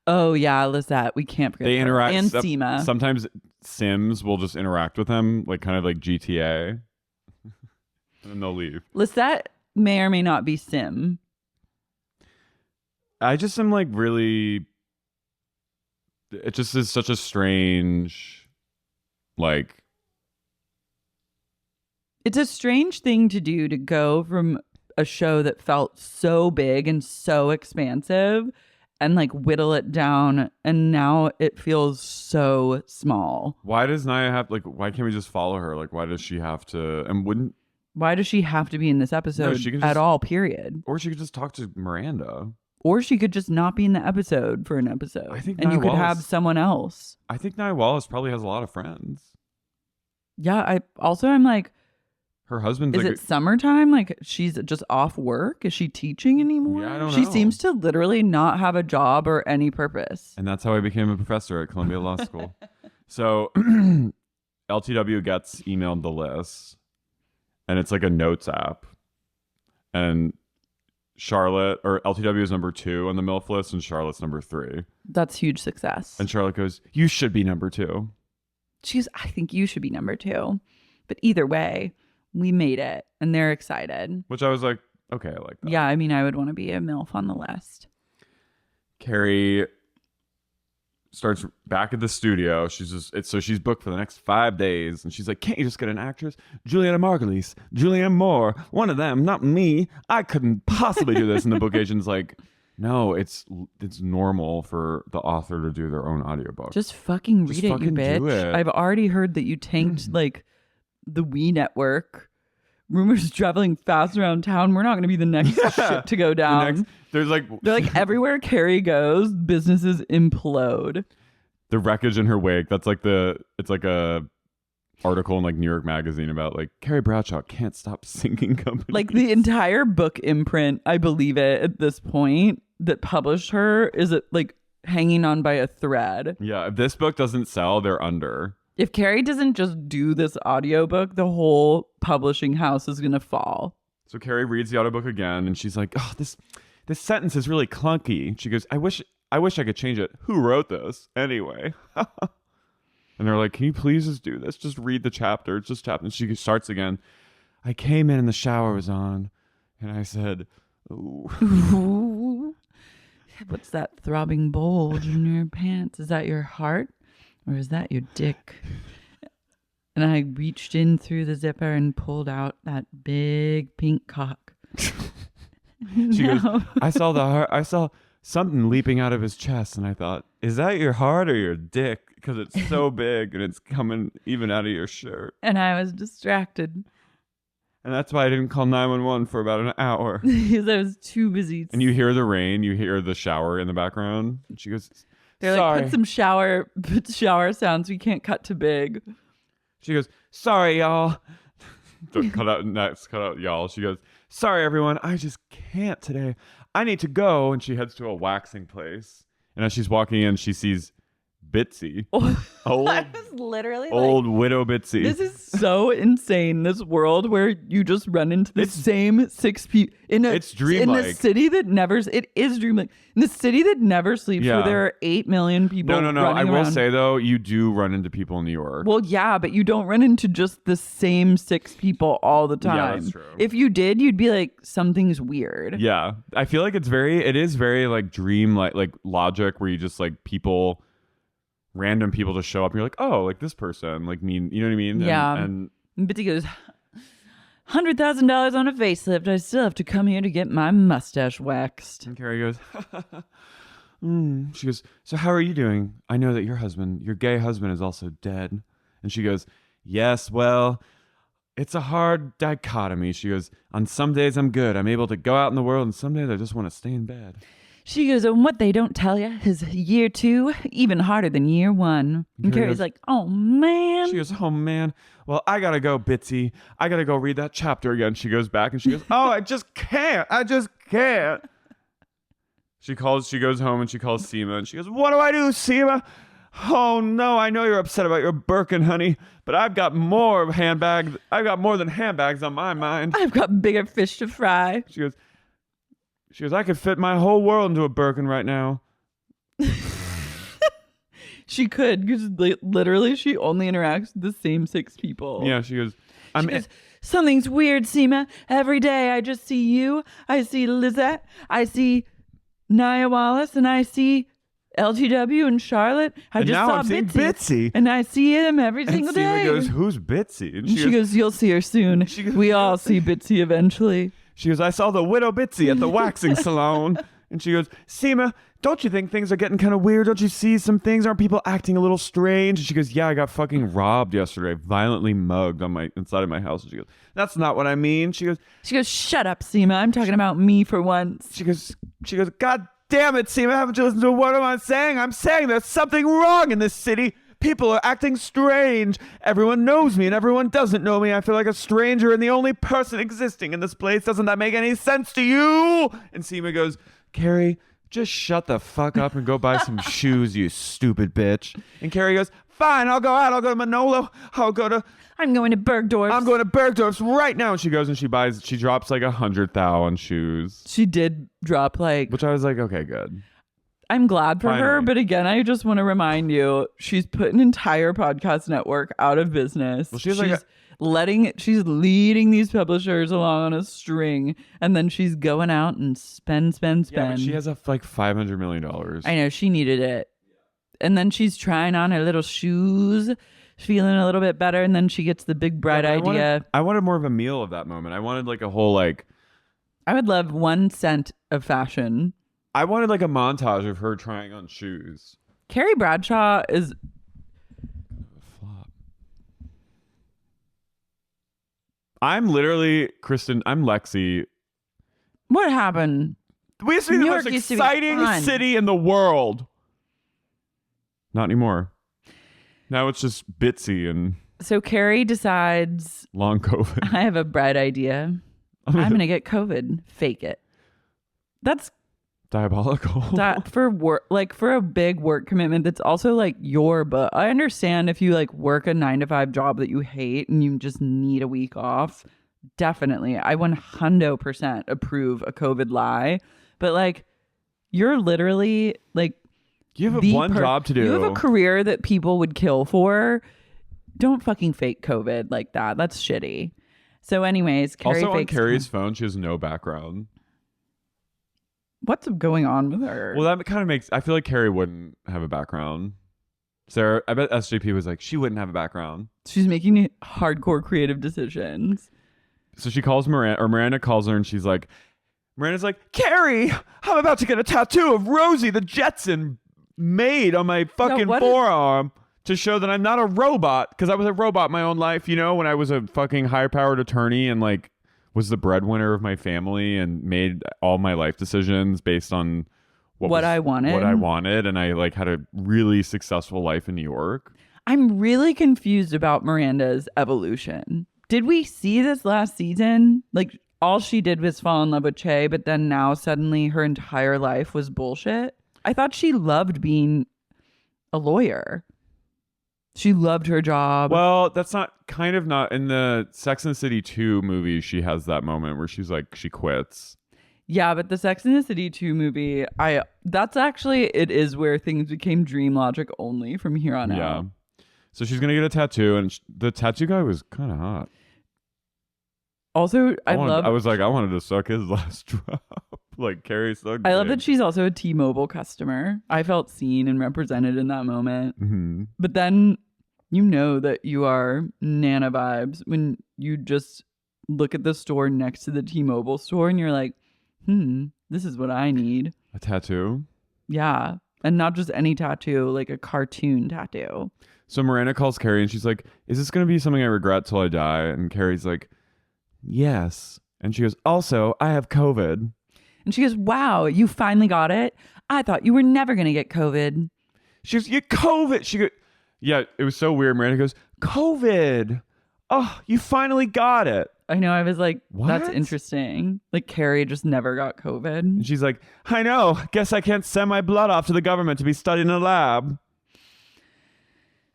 Oh, yeah, Lizette. We can't forget They interact. And Seema. Sometimes Sims will just interact with them, like kind of like GTA. And then they'll leave. Lizette may or may not be Sim. I just am like really... It just is such a strange, like... It's a strange thing to do, to go from a show that felt so big and so expansive and like whittle it down, and now it feels so small. Why does Nia have, like, why can't we just follow her? Like, why does she have to, and why does she have to be in this episode at all, period? Or she could just talk to Miranda. Or she could just not be in the episode for an episode. I think and Nia you could Wallace, have someone else. I think Nia Wallace probably has a lot of friends. Yeah, I'm like, her husband's is it summertime? Like, she's just off work? Is she teaching anymore? Yeah, I don't know. She seems to literally not have a job or any purpose. And that's how I became a professor at Columbia Law School. So LTW gets emailed the list, and it's like a notes app. And Charlotte, or LTW is number 2 on the MILF list, and Charlotte's number 3. That's huge success. And Charlotte goes, "You should be number 2. I think you should be number 2. But either way, we made it, and they're excited. Which I was like, okay, I like that. Yeah, I mean, I would want to be a MILF on the list. Carrie starts back at the studio. She's booked for the next 5 days, and she's like, "Can't you just get an actress? Juliana Margulies, Julianne Moore, one of them, not me. I couldn't possibly do this." And the book agent's like, "No, it's normal for the author to do their own audiobook. Just fucking read it, you bitch. Do it. I've already heard that you tanked like the Wii network. Rumors traveling fast around town. We're not going to be the next shit to go down." They're like everywhere Carrie goes, businesses implode. The wreckage in her wake. It's like a article in like New York Magazine about like Carrie Bradshaw can't stop sinking companies. Like the entire book imprint, I believe it at this point, that published her is like hanging on by a thread. Yeah, if this book doesn't sell, they're under. If Carrie doesn't just do this audiobook, the whole publishing house is going to fall. So Carrie reads the audiobook again, and she's like, "Oh, this sentence is really clunky." She goes, I wish I could change it. Who wrote this anyway?" And they're like, "Can you please just do this? Just read the chapter. It's just chapter." And she starts again. "I came in and the shower was on, and I said, ooh." What's that throbbing bulge in your pants? Is that your heart? Or is that your dick? And I reached in through the zipper and pulled out that big pink cock. She goes, "I saw the heart. I saw something leaping out of his chest, and I thought, is that your heart or your dick? Because it's so big and it's coming even out of your shirt." And I was distracted. And that's why I didn't call 911 for about an hour. Because I was too busy. And you hear the rain, you hear the shower in the background. And she goes, they're "Sorry." like, put some shower sounds. We can't cut to big. She goes, "Sorry, y'all." Don't cut out y'all. She goes, "Sorry, everyone. I just can't today. I need to go." And she heads to a waxing place. And as she's walking in, she sees Bitsy. I was literally old widow Bitsy. This is so insane. This world where you just run into the same 6 people it's dreamlike. In the city that never. It is dreamlike. In the city that never sleeps, where there are 8 million people. No. I will say though, you do run into people in New York. Well, yeah, but you don't run into just the same 6 people all the time. Yeah, that's true. If you did, you'd be like, something's weird. Yeah, I feel like it is very like dream like logic, where you just like random people just show up and you're like, oh, like this person, like me, you know what I mean? Yeah. And Bitsy goes, $100,000 on a facelift. I still have to come here to get my mustache waxed. And Carrie goes, she goes, so how are you doing? I know that your gay husband is also dead. And she goes, yes, well, it's a hard dichotomy. She goes, on some days I'm good. I'm able to go out in the world, and some days I just want to stay in bed. She goes, and what they don't tell you is year 2 even harder than year 1. And Carrie's like, oh, man. She goes, oh, man. Well, I got to go, Bitsy. I got to go read that chapter again. She goes back and she goes, oh, I just can't. She goes home and she calls Seema and she goes, what do I do, Seema? Oh, no, I know you're upset about your Birkin, honey, but I've got more than handbags on my mind. I've got bigger fish to fry. She goes, I could fit my whole world into a Birkin right now. She could, because literally she only interacts with the same 6 people. Yeah, she goes, something's weird, Seema. Every day I just see you. I see Lizette. I see Nia Wallace. And I see LGW and Charlotte. I saw Bitsy. And I see him every single day. And Seema goes, who's Bitsy? And she goes, you'll see her soon. We all see Bitsy eventually. She goes, I saw the widow Bitsy at the waxing salon. And she goes, Seema, don't you think things are getting kind of weird? Don't you see some things? Aren't people acting a little strange? And she goes, yeah, I got fucking robbed yesterday. Violently mugged inside of my house. And she goes, that's not what I mean. She goes, shut up, Seema. I'm talking about me for once. She goes, God damn it, Seema. Haven't you listened to what am I saying? I'm saying there's something wrong in this city. People are acting strange. Everyone knows me and everyone doesn't know me. I feel like a stranger and the only person existing in this place. Doesn't that make any sense to you? And Seema goes, Carrie, just shut the fuck up and go buy some shoes, you stupid bitch. And Carrie goes, fine, I'll go out. I'll go to Manolo. I'm going to Bergdorf's. I'm going to Bergdorf's right now. And she goes and she drops like 100,000 on shoes. She did drop which I was like, okay, good. I'm glad for her, but again, I just want to remind you, she's put an entire podcast network out of business. Well, she's leading these publishers along on a string, and then she's going out and spend. Yeah, but she has like $500 million. I know, she needed it. And then she's trying on her little shoes, feeling a little bit better, and then she gets the big bright idea. I wanted more of a meal of that moment. I wanted like a whole I would love 1 cent of fashion. I wanted like a montage of her trying on shoes. Carrie Bradshaw is flop. I'm literally Kristen. I'm Lexi. What happened? We used to be the most exciting city in the world. Not anymore. Now it's just Bitsy and. So Carrie decides. Long COVID. I have a bright idea. I'm gonna get COVID. Fake it. That's diabolical. For work, for a big work commitment that's also but I understand if you work a 9-to-5 job that you hate and you just need a week off. Definitely, I 100% approve a COVID lie, but you're literally you have one job to do. You have a career that people would kill for. Don't fucking fake COVID like that. That's shitty. So anyways, Carrie also on Carrie's phone, she has no background. What's going on with her? Well, that kind of makes... I feel like Carrie wouldn't have a background. Sarah, I bet SJP was like, she wouldn't have a background. She's making hardcore creative decisions. So she calls Miranda, or Miranda calls her and she's like... Miranda's like, Carrie, I'm about to get a tattoo of Rosie the Jetson maid on my fucking forearm to show that I'm not a robot. Because I was a robot my own life, when I was a fucking high-powered attorney and was the breadwinner of my family and made all my life decisions based on what I wanted. And I had a really successful life in New York. I'm really confused about Miranda's evolution. Did we see this last season? All she did was fall in love with Che, but then now suddenly her entire life was bullshit. I thought she loved being a lawyer. She loved her job. Well, that's not in the Sex and the City 2 movie. She has that moment where she's like, she quits. Yeah, but the Sex and the City 2 movie, it is where things became dream logic only from here on out. Yeah. So she's going to get a tattoo, and the tattoo guy was kind of hot. Also, I wanted to suck his last drop. Like Carrie sucked. I love that she's also a T-Mobile customer. I felt seen and represented in that moment. Mm-hmm. But then you know that you are Nana vibes when you just look at the store next to the T-Mobile store and you're like, this is what I need. A tattoo? Yeah. And not just any tattoo, like a cartoon tattoo. So Miranda calls Carrie and she's like, is this going to be something I regret till I die? And Carrie's like, yes. And she goes, also, I have COVID. And she goes, wow, you finally got it? I thought you were never going to get COVID. She goes, you COVID. She goes, yeah, it was so weird. Miranda goes, COVID. Oh, you finally got it. I know. I was like, what? That's interesting. Like Carrie just never got COVID. And she's like, I know. Guess I can't send my blood off to the government to be studied in a lab.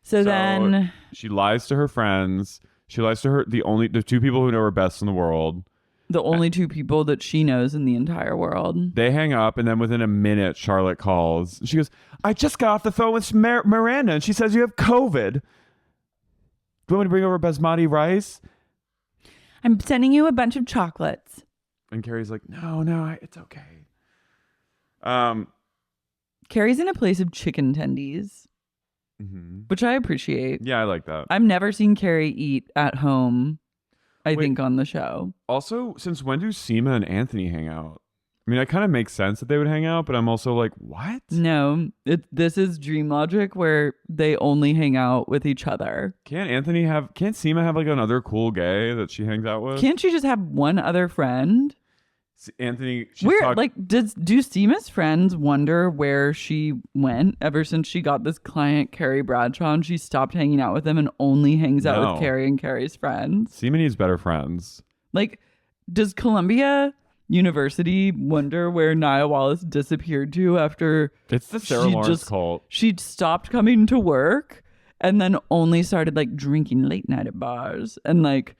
So then she lies to her friends. She lies to the two people who know her best in the world. The only two people that she knows in the entire world. They hang up, and then within a minute, Charlotte calls. She goes, I just got off the phone with Miranda, and she says you have COVID. Do you want me to bring over basmati rice? I'm sending you a bunch of chocolates. And Carrie's like, no, it's okay. Carrie's in a place of chicken tendies, which I appreciate. Yeah, I like that. I've never seen Carrie eat at home. I think on the show. Also, since when do Seema and Anthony hang out? I mean, it kind of makes sense that they would hang out, but I'm also like, what? No, this is dream logic where they only hang out with each other. Can't Seema have like another cool gay that she hangs out with? Can't she just have one other friend? Anthony, do Seema's friends wonder where she went ever since she got this client, Carrie Bradshaw, and she stopped hanging out with him and only hangs out with Carrie and Carrie's friends? Seema needs better friends. Like, does Columbia University wonder where Nia Wallace disappeared to after it's the Sarah Lawrence cult? She stopped coming to work and then only started like drinking late night at bars and like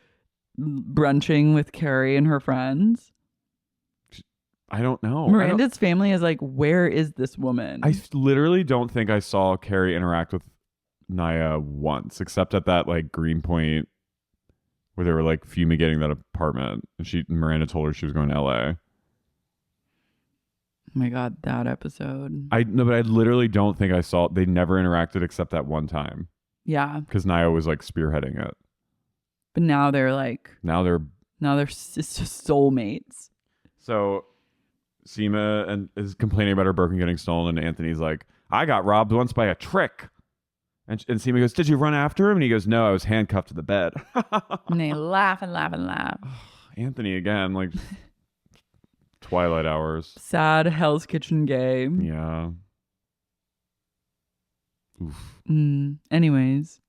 brunching with Carrie and her friends. I don't know. Miranda's family is like, where is this woman? I literally don't think I saw Carrie interact with Nia once, except at that like Greenpoint where they were like fumigating that apartment, and Miranda told her she was going to LA. Oh my God, that episode. But I literally don't think I saw. They never interacted except that one time. Yeah, because Nia was like spearheading it. But now they're soulmates. So Seema is complaining about her Birkin getting stolen, and Anthony's like, I got robbed once by a trick. And Seema goes, did you run after him? And he goes, no, I was handcuffed to the bed. And they laugh and laugh and laugh. Anthony again, like Twilight hours. Sad Hell's Kitchen gay. Yeah. Oof. Anyways.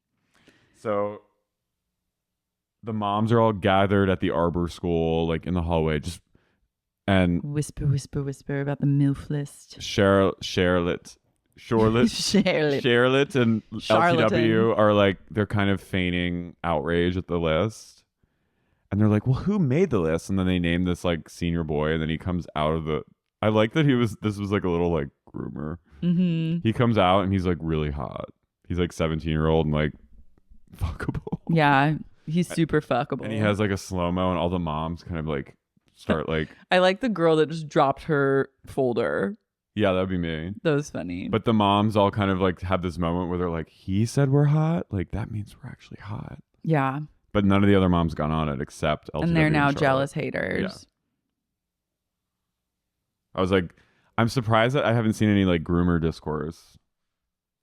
So the moms are all gathered at the Arbor School, like in the hallway, and whisper about the MILF list. Charlotte and LTW are like, they're kind of feigning outrage at the list. And they're like, well, who made the list? And then they name this like senior boy, and then he comes out of I like that this was like a little like groomer. Mm-hmm. He comes out and he's like really hot. He's like 17-year-old and like fuckable. Yeah, he's super fuckable. And he has like a slow-mo, and all the moms kind of like start like. I like the girl that just dropped her folder. Yeah, that would be me. That was funny. But the moms all kind of like have this moment where they're like, he said we're hot? Like, that means we're actually hot. Yeah. But none of the other moms got on it except LTW. And they're now jealous haters. Yeah. I was like, I'm surprised that I haven't seen any like groomer discourse.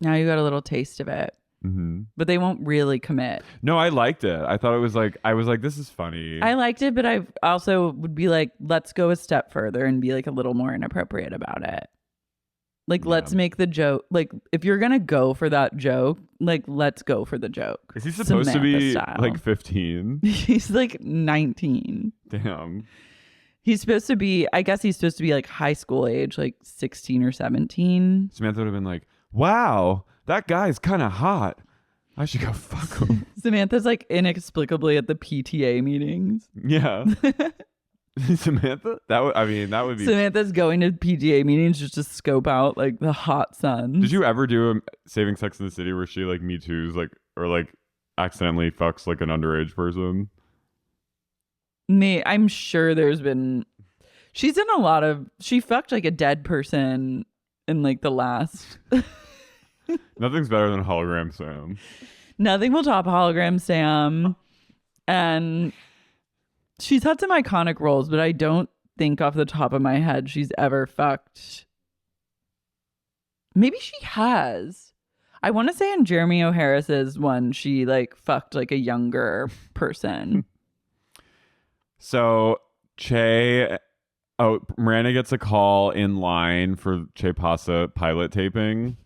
Now you got a little taste of it. Mm-hmm. But they won't really commit. No, I liked it. I thought it was like, I was like, this is funny. I liked it, but I also would be like, let's go a step further and be like a little more inappropriate about it. Like, let's make the joke. Like, if you're going to go for that joke, like, let's go for the joke. Is he supposed to be style. like 15? He's like 19. Damn. He's supposed to be, I guess he's supposed to be like high school age, like 16 or 17. Samantha would have been like, wow, that guy's kind of hot. I should go fuck him. Samantha's like inexplicably at the PTA meetings. Yeah. Samantha? That would be. Samantha's going to PTA meetings just to scope out like the hot sons. Did you ever do a Saving Sex in the City where she like Me Too's like or like accidentally fucks like an underage person? I'm sure there's been. She's done a lot of. She fucked like a dead person in like the last. Nothing's better than Hologram Sam. Nothing will top Hologram Sam. And she's had some iconic roles, but I don't think off the top of my head she's ever fucked. Maybe she has. I want to say in Jeremy O'Harris's one, she like fucked like a younger person. So Miranda gets a call in line for Che Pasa pilot taping.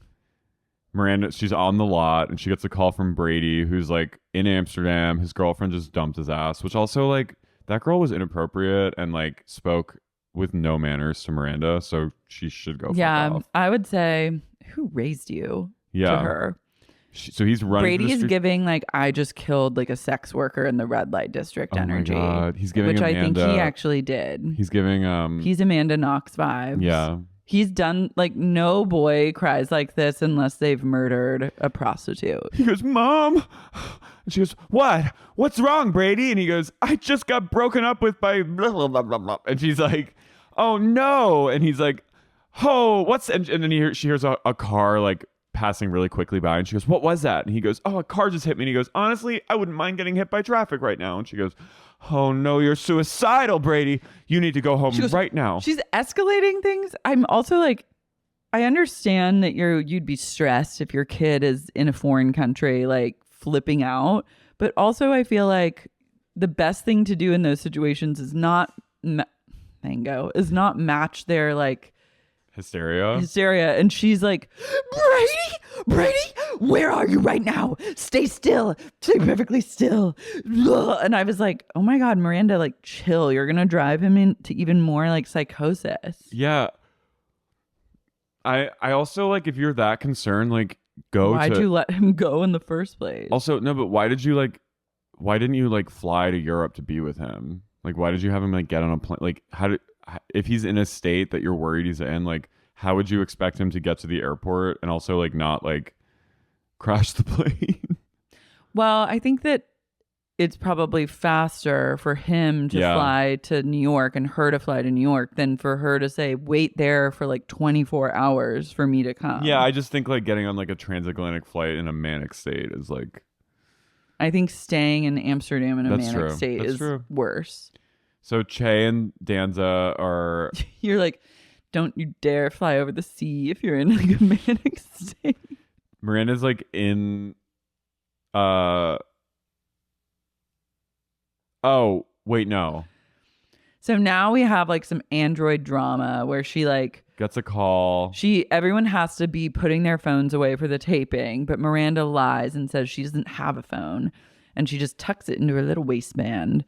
Miranda, she's on the lot and she gets a call from Brady, who's like in Amsterdam. His girlfriend just dumped his ass, which also like that girl was inappropriate and like spoke with no manners to Miranda. So she should go. Yeah, fuck off. I would say, who raised you? To her. So he's running. Brady is giving like I just killed like a sex worker in the red light district energy. My God. He's giving which Amanda, I think he actually did. He's giving He's Amanda Knox vibes. Yeah. He's done like no boy cries like this unless they've murdered a prostitute. He goes, Mom. And she goes, What? What's wrong, Brady? And he goes, I just got broken up with by blah, blah, blah, blah, blah. And she's like, oh no. And he's like, oh, what's, and then she hears a car like passing really quickly by. And she goes, what was that? And he goes, oh, a car just hit me. And he goes, honestly, I wouldn't mind getting hit by traffic right now. And she goes, oh no, you're suicidal, Brady. You need to go home right now. She's escalating things. I'm also like, I understand that you'd be stressed if your kid is in a foreign country, like flipping out. But also I feel like the best thing to do in those situations is not match their like hysteria. And she's like, Brady, where are you right now? Stay still. Stay perfectly still. And I was like, oh my God, Miranda, like chill. You're going to drive him into even more like psychosis. Yeah. I also like, if you're that concerned, like Why'd you let him go in the first place? Also, no, but why didn't you like fly to Europe to be with him? Like, why did you have him like get on a plane? Like, if he's in a state that you're worried he's in, like, how would you expect him to get to the airport and also like not like crash the plane? Well, I think that it's probably faster for him to fly to New York and her to fly to New York than for her to say, wait there for like 24 hours for me to come. Yeah, I just think like getting on like a transatlantic flight in a manic state is like... I think staying in Amsterdam in a manic state is worse. So Che and Danza are... You're like, don't you dare fly over the sea if you're in like a manic state. Miranda's like in... Oh, wait, no. So now we have like some android drama where she like gets a call. Everyone has to be putting their phones away for the taping, but Miranda lies and says she doesn't have a phone and she just tucks it into her little waistband.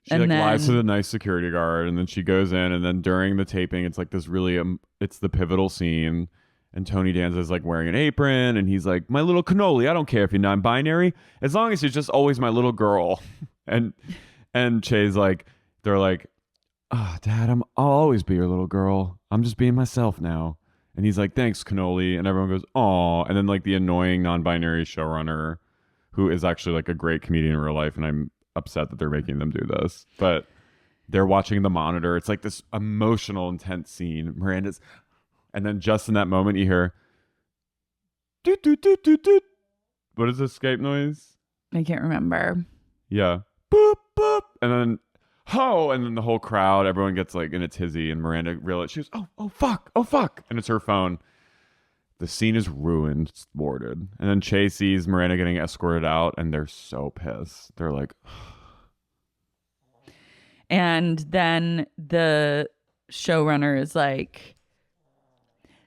She lies to the nice security guard and then she goes in and then during the taping, it's like this really, it's the pivotal scene. And Tony Danza is like wearing an apron and he's like, my little cannoli, I don't care if you're non-binary, as long as you're just always my little girl. And Che's like, they're like, oh, Dad, I'll always be your little girl. I'm just being myself now. And he's like, thanks, cannoli. And everyone goes, oh. And then like the annoying non-binary showrunner, who is actually like a great comedian in real life, and I'm upset that they're making them do this, but they're watching the monitor. It's like this emotional, intense scene. Miranda's, and then just in that moment, you hear, doot, doot, doot, doot, doot. What is the escape noise? I can't remember. Yeah. Boop, boop. And then, and then the whole crowd, everyone gets like in a tizzy, and Miranda realizes, she goes, oh, fuck. And it's her phone. The scene is ruined. It's thwarted. And then Che sees Miranda getting escorted out, and they're so pissed. They're like, and then the showrunner is like,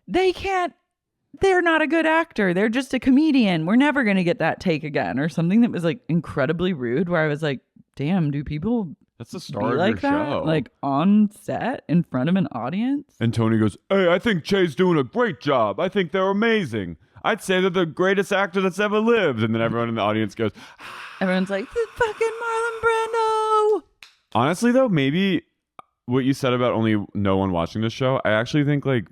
they're not a good actor. They're just a comedian. We're never going to get that take again, or something that was like incredibly rude, where I was like, damn, do people that's the star of like your that? show. Like on set in front of an audience? And Tony goes, hey, I think Che's doing a great job. I think they're amazing. I'd say they're the greatest actor that's ever lived. And then everyone in the audience goes, Everyone's like, the fucking Marlon Brando. honestly, though, maybe what you said about only no one watching this show, I actually think like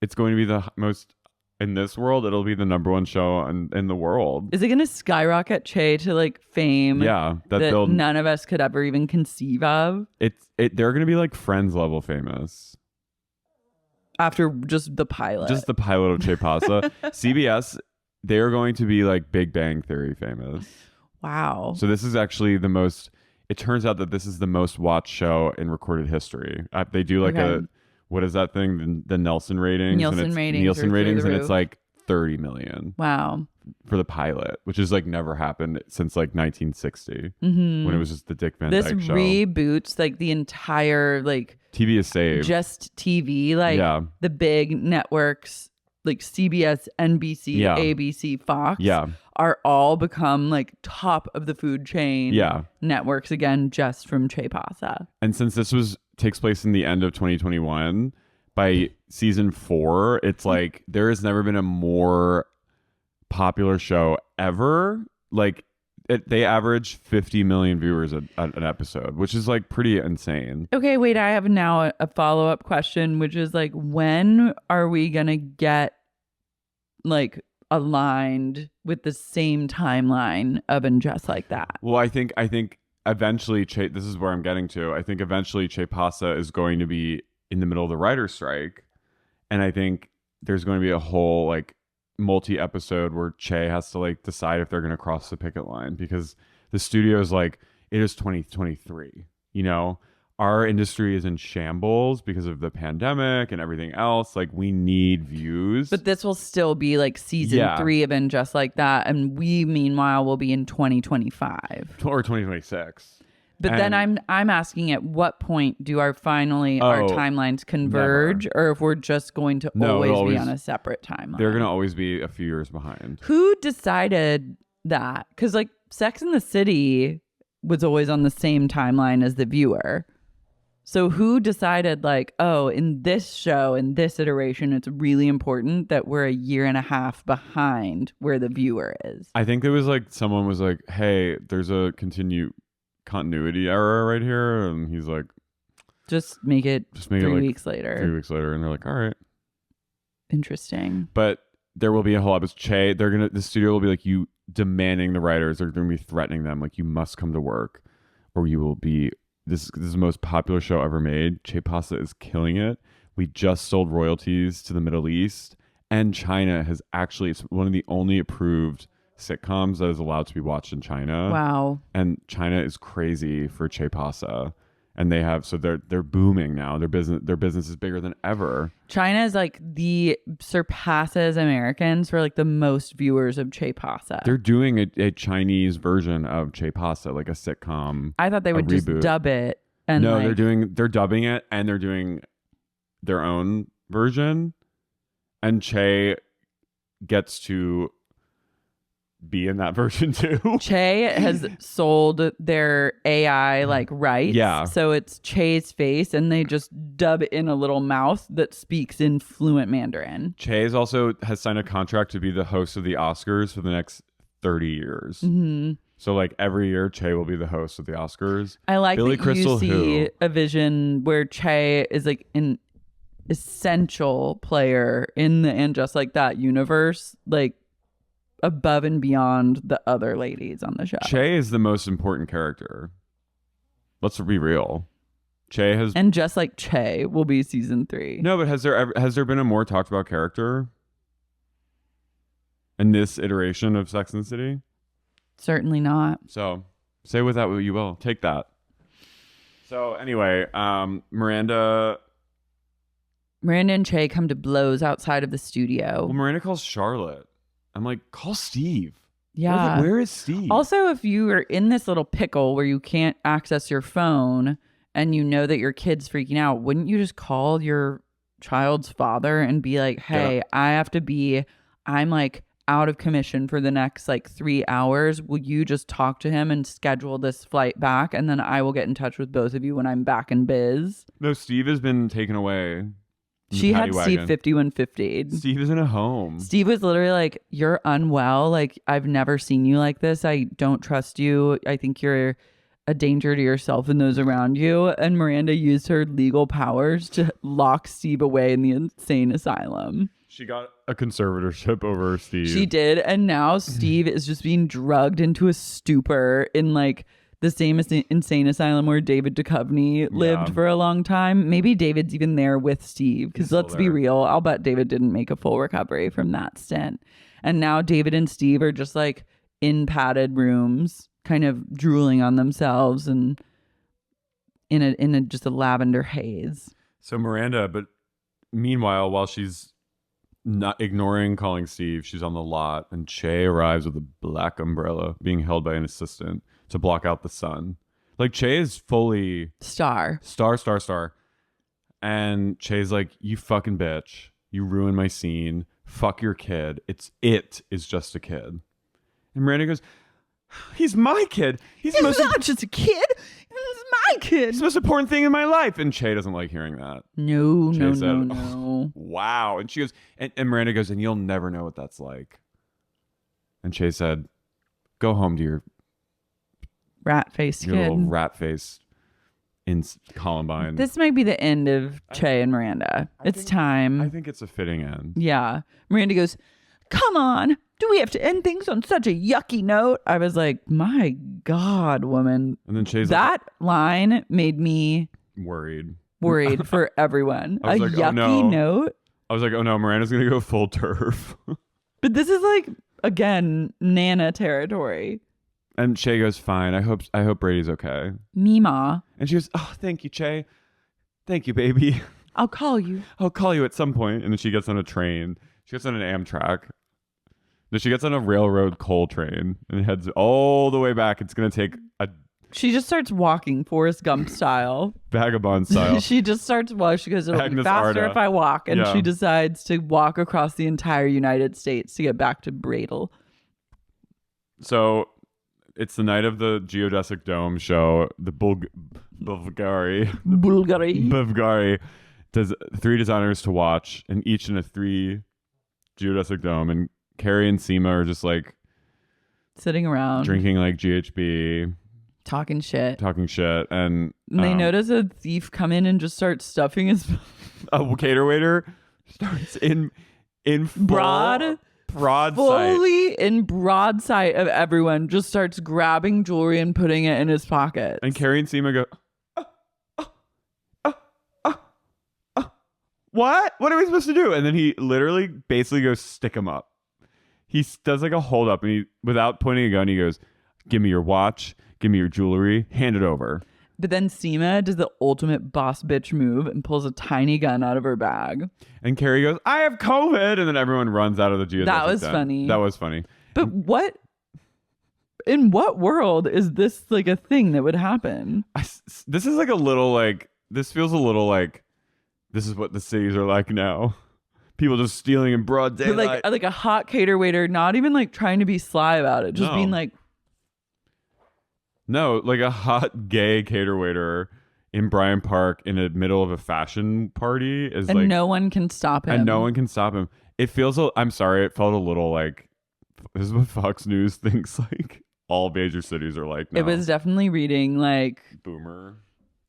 it's going to be the most, in this world, it'll be the number one show in the world. Is it going to skyrocket Che to like fame? Yeah. That none of us could ever even conceive of? They're going to be like Friends level famous. After just the pilot. Just the pilot of Che Pasa. CBS, they are going to be like Big Bang Theory famous. Wow. So this is actually the most, it turns out that this is the most watched show in recorded history. They do like what is that thing? The Nielsen ratings. Nielsen ratings. And it's like 30 million. Wow. For the pilot, which has like never happened since like 1960 when it was just the Dick Van Dyke Show. This reboots like the entire like TV is saved. Just TV, like the big networks like CBS, NBC, ABC, Fox are all become like top of the food chain networks again just from Che Pasa. And since this takes place in the end of 2021, by season 4, it's like there has never been a more popular show ever. Like they average 50 million viewers an episode, which is like pretty insane. Okay, wait, I have now a follow-up question, which is like, when are we gonna get like aligned with the same timeline of And Just Like That? Well, I think eventually this is where I'm getting to. I think eventually Che Pasa is going to be in the middle of the writer's strike, and I think there's going to be a whole like multi-episode where Che has to like decide if they're going to cross the picket line, because the studio is like, it is 2023, you know, our industry is in shambles because of the pandemic and everything else. Like, we need views. But this will still be like season 3 of And Just Like That, and we meanwhile will be in 2025 or 2026. But then I'm asking, at what point do our timelines converge, or if we're just going to always be on a separate timeline? They're going to always be a few years behind. Who decided that? Because like Sex and the City was always on the same timeline as the viewer. So who decided like, oh, in this show, in this iteration, it's really important that we're a year and a half behind where the viewer is? I think there was like, someone was like, hey, there's a continuity error right here, and he's like, just make it 3 weeks later. 3 weeks later, and they're like, all right, interesting. But there will be a whole episode. Che, the studio will be like, you demanding the writers, they're going to be threatening them, like, you must come to work, or you will be. This is the most popular show ever made. Che Pasa is killing it. We just sold royalties to the Middle East, and China has actually, it's one of the only approved sitcoms that is allowed to be watched in China. Wow. And China is crazy for Che Pasa, and they're booming now. Their business is bigger than ever. China is like surpasses Americans for like the most viewers of Che Pasa. They're doing a Chinese version of Che Pasa, like a sitcom. I thought they would just dub it. And no, they're dubbing it, and they're doing their own version, and Che gets to be in that version too. Che has sold their AI like rights. Yeah. So it's Che's face, and they just dub in a little mouth that speaks in fluent Mandarin. Che has signed a contract to be the host of the Oscars for the next 30 years. Mm-hmm. So like every year, Che will be the host of the Oscars. I like Billy that Crystal, you see a vision where Che is like an essential player in the And Just Like That universe, like above and beyond the other ladies on the show. Che is the most important character. Let's be real. Che has, and just like Che will be season 3. No, but has there been a more talked about character in this iteration of Sex and the City? Certainly not. So say with that what you will. Take that. So anyway, Miranda and Che come to blows outside of the studio. Well, Miranda calls Charlotte. I'm like, call Steve. Yeah. Where is Steve? Also, if you are in this little pickle where you can't access your phone and you know that your kid's freaking out, wouldn't you just call your child's father and be like, hey, I'm like out of commission for the next like 3 hours. Will you just talk to him and schedule this flight back? And then I will get in touch with both of you when I'm back in biz. No, Steve has been taken away. She the had paddy Steve wagon. 5150. Steve is in a home. Steve was literally like, "You're unwell. Like, I've never seen you like this. I don't trust you. I think you're a danger to yourself and those around you." And Miranda used her legal powers to lock Steve away in the insane asylum. She got a conservatorship over Steve. She did. And now Steve is just being drugged into a stupor in like the same insane asylum where David Duchovny lived for a long time. Maybe David's even there with Steve, because let's be real, I'll bet David didn't make a full recovery from that stint. And now David and Steve are just like in padded rooms, kind of drooling on themselves and in a just a lavender haze. So Miranda, but meanwhile, while she's not ignoring calling Steve, she's on the lot, and Che arrives with a black umbrella being held by an assistant to block out the sun. Like, Che is fully Star. And Che's like, "You fucking bitch. You ruined my scene. Fuck your kid. It is just a kid." And Miranda goes, "He's my kid. He's not just a kid. He's my kid. He's the most important thing in my life." And Che doesn't like hearing that. No. Oh, wow. And she goes, and Miranda goes, "And you'll never know what that's like." And Che said, "Go home to your rat-faced kid. Little rat-faced in Columbine." This might be the end of Che and Miranda. It's time. I think it's a fitting end. Yeah. Miranda goes, "Come on. Do we have to end things on such a yucky note?" I was like, my God, woman. And then Che's that line made me worried for everyone. A like, yucky note. I was like, oh no, Miranda's going to go full turf. But this is like, again, Nana territory. And Che goes, "Fine. I hope Brady's okay." Mima. And she goes, "Oh, thank you, Che. Thank you, baby. I'll call you at some point." And then she gets on a train. She gets on an Amtrak. Then she gets on a railroad coal train and heads all the way back. It's going to take a... She just starts walking Forrest Gump style. Vagabond style. She just starts walking. She goes, "It'll be faster Arda. if I walk." And Yeah. she decides to walk across the entire United States to get back to Bradle. So it's the night of the Geodesic Dome show. The Bulgari does 3 designers to watch, and each in a 3 Geodesic Dome. And Carrie and Seema are just like sitting around drinking like GHB, talking shit. And they notice a thief come in and just start stuffing his a cater waiter starts in broad sight. Fully in broad sight of everyone, just starts grabbing jewelry and putting it in his pocket. And Carrie and Seema go, what? What are we supposed to do? And then he literally basically goes, "Stick him up." He does like a hold up, and he, without pointing a gun, he goes, "Give me your watch, give me your jewelry, hand it over." But then Seema does the ultimate boss bitch move and pulls a tiny gun out of her bag. And Carrie goes, "I have COVID." And then everyone runs out of the geodesic. That was funny. That was funny. But in what world is this like a thing that would happen? This is like a little like, this feels a little like, this is what the cities are like now. People just stealing in broad daylight. But like a hot cater waiter, not even like trying to be sly about it, just being like, no, like a hot gay cater waiter in Bryant Park in the middle of a fashion party is and like, no one can stop him. And no one can stop him. It feels, I'm sorry, it felt a little like, this is what Fox News thinks like all major cities are like now. It was definitely reading like boomer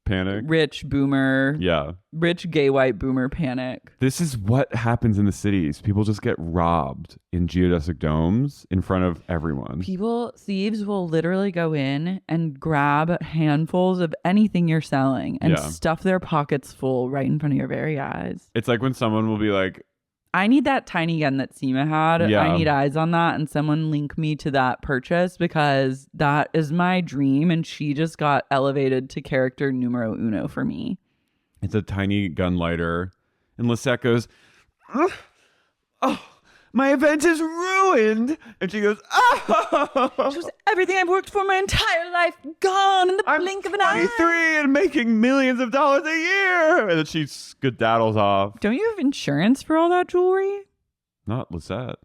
panic. Rich boomer. Yeah. Rich gay white boomer panic. This is what happens in the cities. People just get robbed in geodesic domes in front of everyone. Thieves will literally go in and grab handfuls of anything you're selling and stuff their pockets full right in front of your very eyes. It's like when someone will be like, "I need that tiny gun that Seema had. Yeah. I need eyes on that." And someone link me to that purchase because that is my dream. And she just got elevated to character numero uno for me. It's a tiny gun lighter. And Lizette goes, "Oh, my event is ruined." And she goes, "Oh." She goes, "Everything I've worked for my entire life gone in the blink of an eye. I'm 23 and making millions of dollars a year." And then she skedaddles off. Don't you have insurance for all that jewelry?" Not Lizette.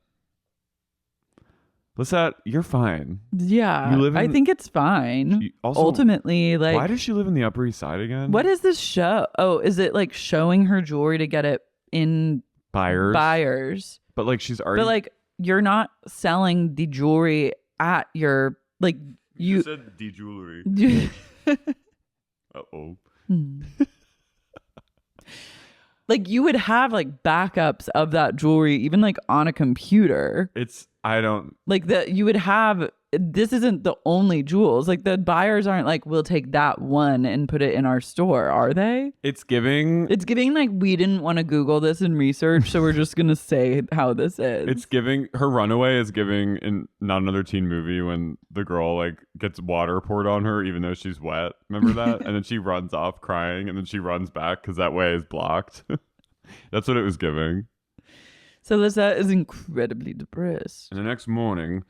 Lizette, you're fine. Yeah, I think it's fine. Ultimately, like, why does she live in the Upper East Side again? What is this show? Oh, is it like showing her jewelry to get it in buyers. But like she's already. But like you're not selling the jewelry at your like you said the jewelry. Uh-oh. Like you would have like backups of that jewelry, even like on a computer. I don't like that. You would have. This isn't the only jewels. Like the buyers aren't like, we'll take that one and put it in our store, are they? It's giving like we didn't want to Google this and research, so we're just gonna say how this is. It's giving her runaway is giving in Not Another Teen Movie when the girl like gets water poured on her even though she's wet. Remember that? And then she runs off crying and then she runs back because that way is blocked. That's what it was giving. So Lizette is incredibly depressed. And the next morning,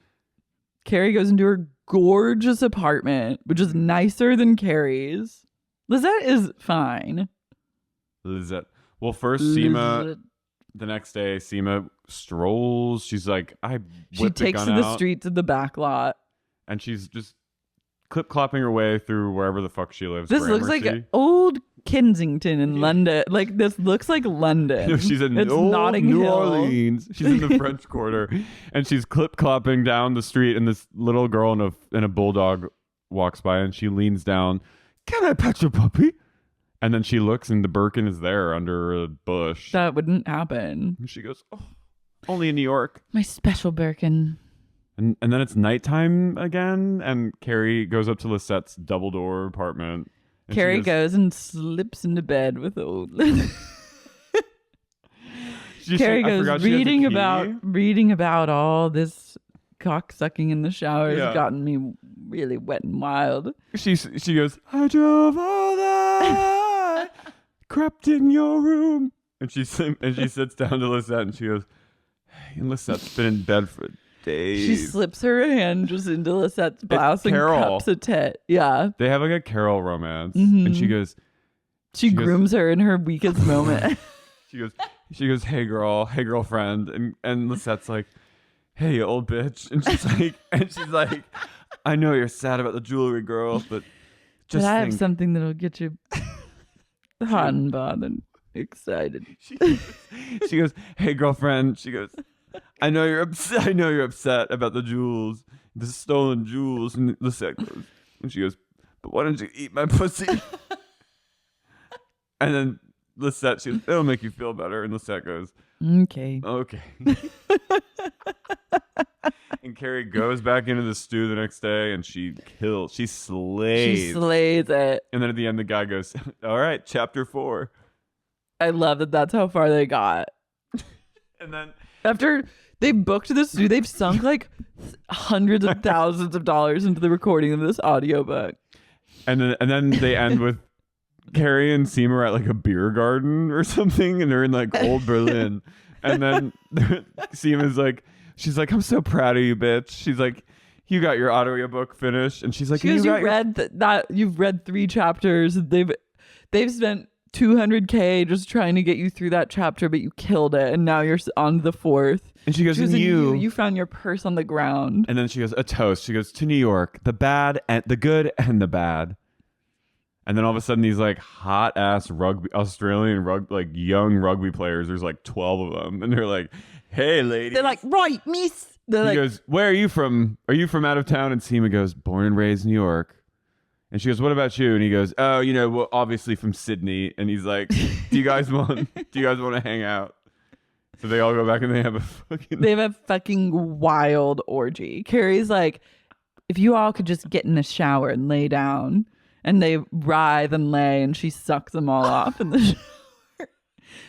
Carrie goes into her gorgeous apartment, which is nicer than Carrie's. Lizette is fine. Lizette. Well, first Seema. The next day, Seema strolls. She's like, She takes to the streets of the back lot, and she's just clip-clopping her way through wherever the fuck she lives. This looks like old Kensington in London. Like this looks like London. No, she's in New Orleans. She's in the French Quarter, and she's clip-clopping down the street, and this little girl and a bulldog walks by, and she leans down. Can I pet your puppy? And then she looks, and the Birkin is there under a bush. That wouldn't happen. And she goes, "Oh, only in New York." My special Birkin. And then it's nighttime again, and Carrie goes up to Lisette's double door apartment. Carrie goes and slips into bed with old. Carrie goes reading about all this cock sucking in the shower has gotten me really wet and wild. She goes, I drove all that, crept in your room, and she sits down to Lisette, and she goes, hey, and Lisette's been in bed for days. She slips her hand just into Lisette's blouse and cups a tit. Yeah. They have like a Carol romance. Mm-hmm. And she grooms her in her weakest moment. She goes, hey girlfriend. And Lisette's like, hey, you old bitch. And she's like, I know you're sad about the jewelry, girl, but I have something that'll get you hot and bothered, excited. She goes, hey girlfriend. She goes, I know you're upset about the jewels, the stolen jewels. And Lisette goes, and she goes, but why don't you eat my pussy? And then Lisette, she goes, it'll make you feel better. And Lisette goes, okay. And Carrie goes back into the stew the next day, and she slays. She slays it. And then at the end, the guy goes, all right, chapter 4. I love that that's how far they got. And then after they booked this stew, they've sunk like hundreds of thousands of dollars into the recording of this audiobook. And then they end with Carrie and Seema are at like a beer garden or something, and they're in like old Berlin. And then Seema's like, she's like, I'm so proud of you, bitch. She's like, you got your audiobook finished. And she's like, you've read 3 chapters. They've spent $200K just trying to get you through that chapter, but you killed it, and now you're on the 4th. And she goes, you found your purse on the ground. And then she goes, a toast. She goes, to New York, the good and the bad. And then all of a sudden, these like hot ass Australian young rugby players. There's like 12 of them, and they're like, "Hey, ladies." They're like, "Right, miss." He goes, "Where are you from? Are you from out of town?" And Seema goes, "Born and raised New York." And she goes, "What about you?" And he goes, "Oh, well, obviously from Sydney." And he's like, "Do you guys want to hang out?" So they all go back and they have a fucking wild orgy. Carrie's like, "If you all could just get in the shower and lay down." And they writhe and lay, and she sucks them all off in the shower.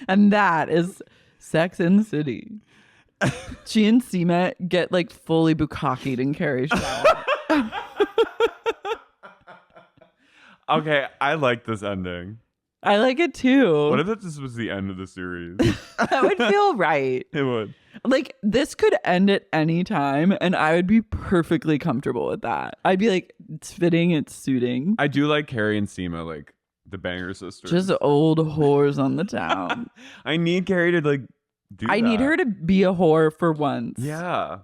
And that is Sex in the City. She and Seema get like fully bukkakied in Carrie's shower. Okay, I like this ending. I like it too. What if this was the end of the series? That would feel right. It would. Like, this could end at any time, and I would be perfectly comfortable with that. I'd be like, it's fitting, it's suiting. I do like Carrie and Seema, like the Banger Sisters. Just old whores on the town. I need Carrie to like do I need her to be a whore for once. Yeah.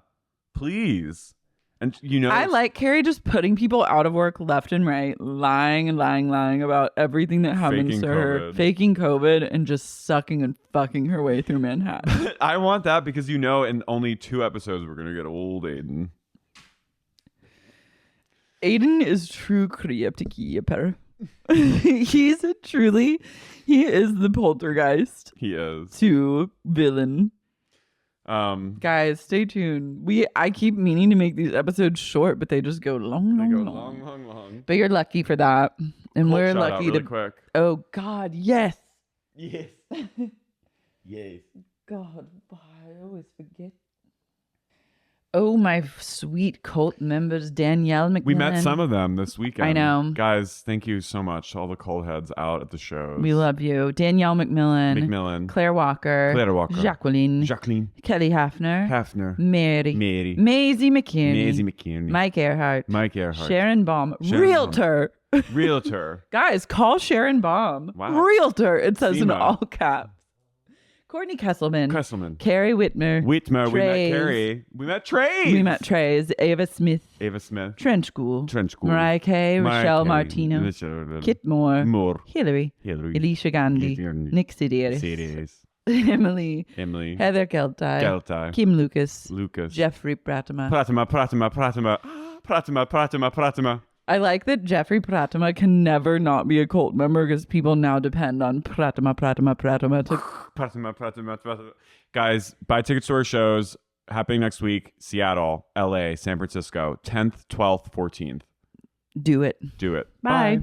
Please. And you know, I like Carrie just putting people out of work left and right, lying about everything that happens Faking to her, COVID. faking COVID, and just sucking and fucking her way through Manhattan. I want that because you know, in only 2 episodes, we're gonna get old Aiden. Aiden is true creepy. He is the poltergeist He is. to villain. Guys, stay tuned. I keep meaning to make these episodes short, but they just go long. They go long. But you're lucky for that, and we're Shout out lucky really to. quick. Oh God, yes. Yes. Yes. God, I always forget. Oh, my sweet cult members, Danielle McMillan. We met some of them this weekend. I know. Guys, thank you so much to all the cold heads out at the shows. We love you. Danielle McMillan. Claire Walker. Jacqueline. Kelly Hafner. Mary. Maisie McKinney. Mike Earhart. Sharon Baum. Realtor. Guys, call Sharon Baum. Wow. Realtor. It says in Seema. all caps. Courtney Kesselman. Carrie Whitmer. We met Carrie. We met Trays. Ava Smith. Trench School. Mariah Kay. Rochelle Martino. Kit Moore. Hillary. Alicia Gandhi. Nick Sidious. Emily. Heather Keltai. Kim Lucas. Jeffrey Pratima. Pratima. I like that Jeffrey Pratima can never not be a cult member because people now depend on Pratima to... Pratima. Guys, buy tickets to our shows happening next week. Seattle, LA, San Francisco, 10th, 12th, 14th. Do it. Do it. Bye.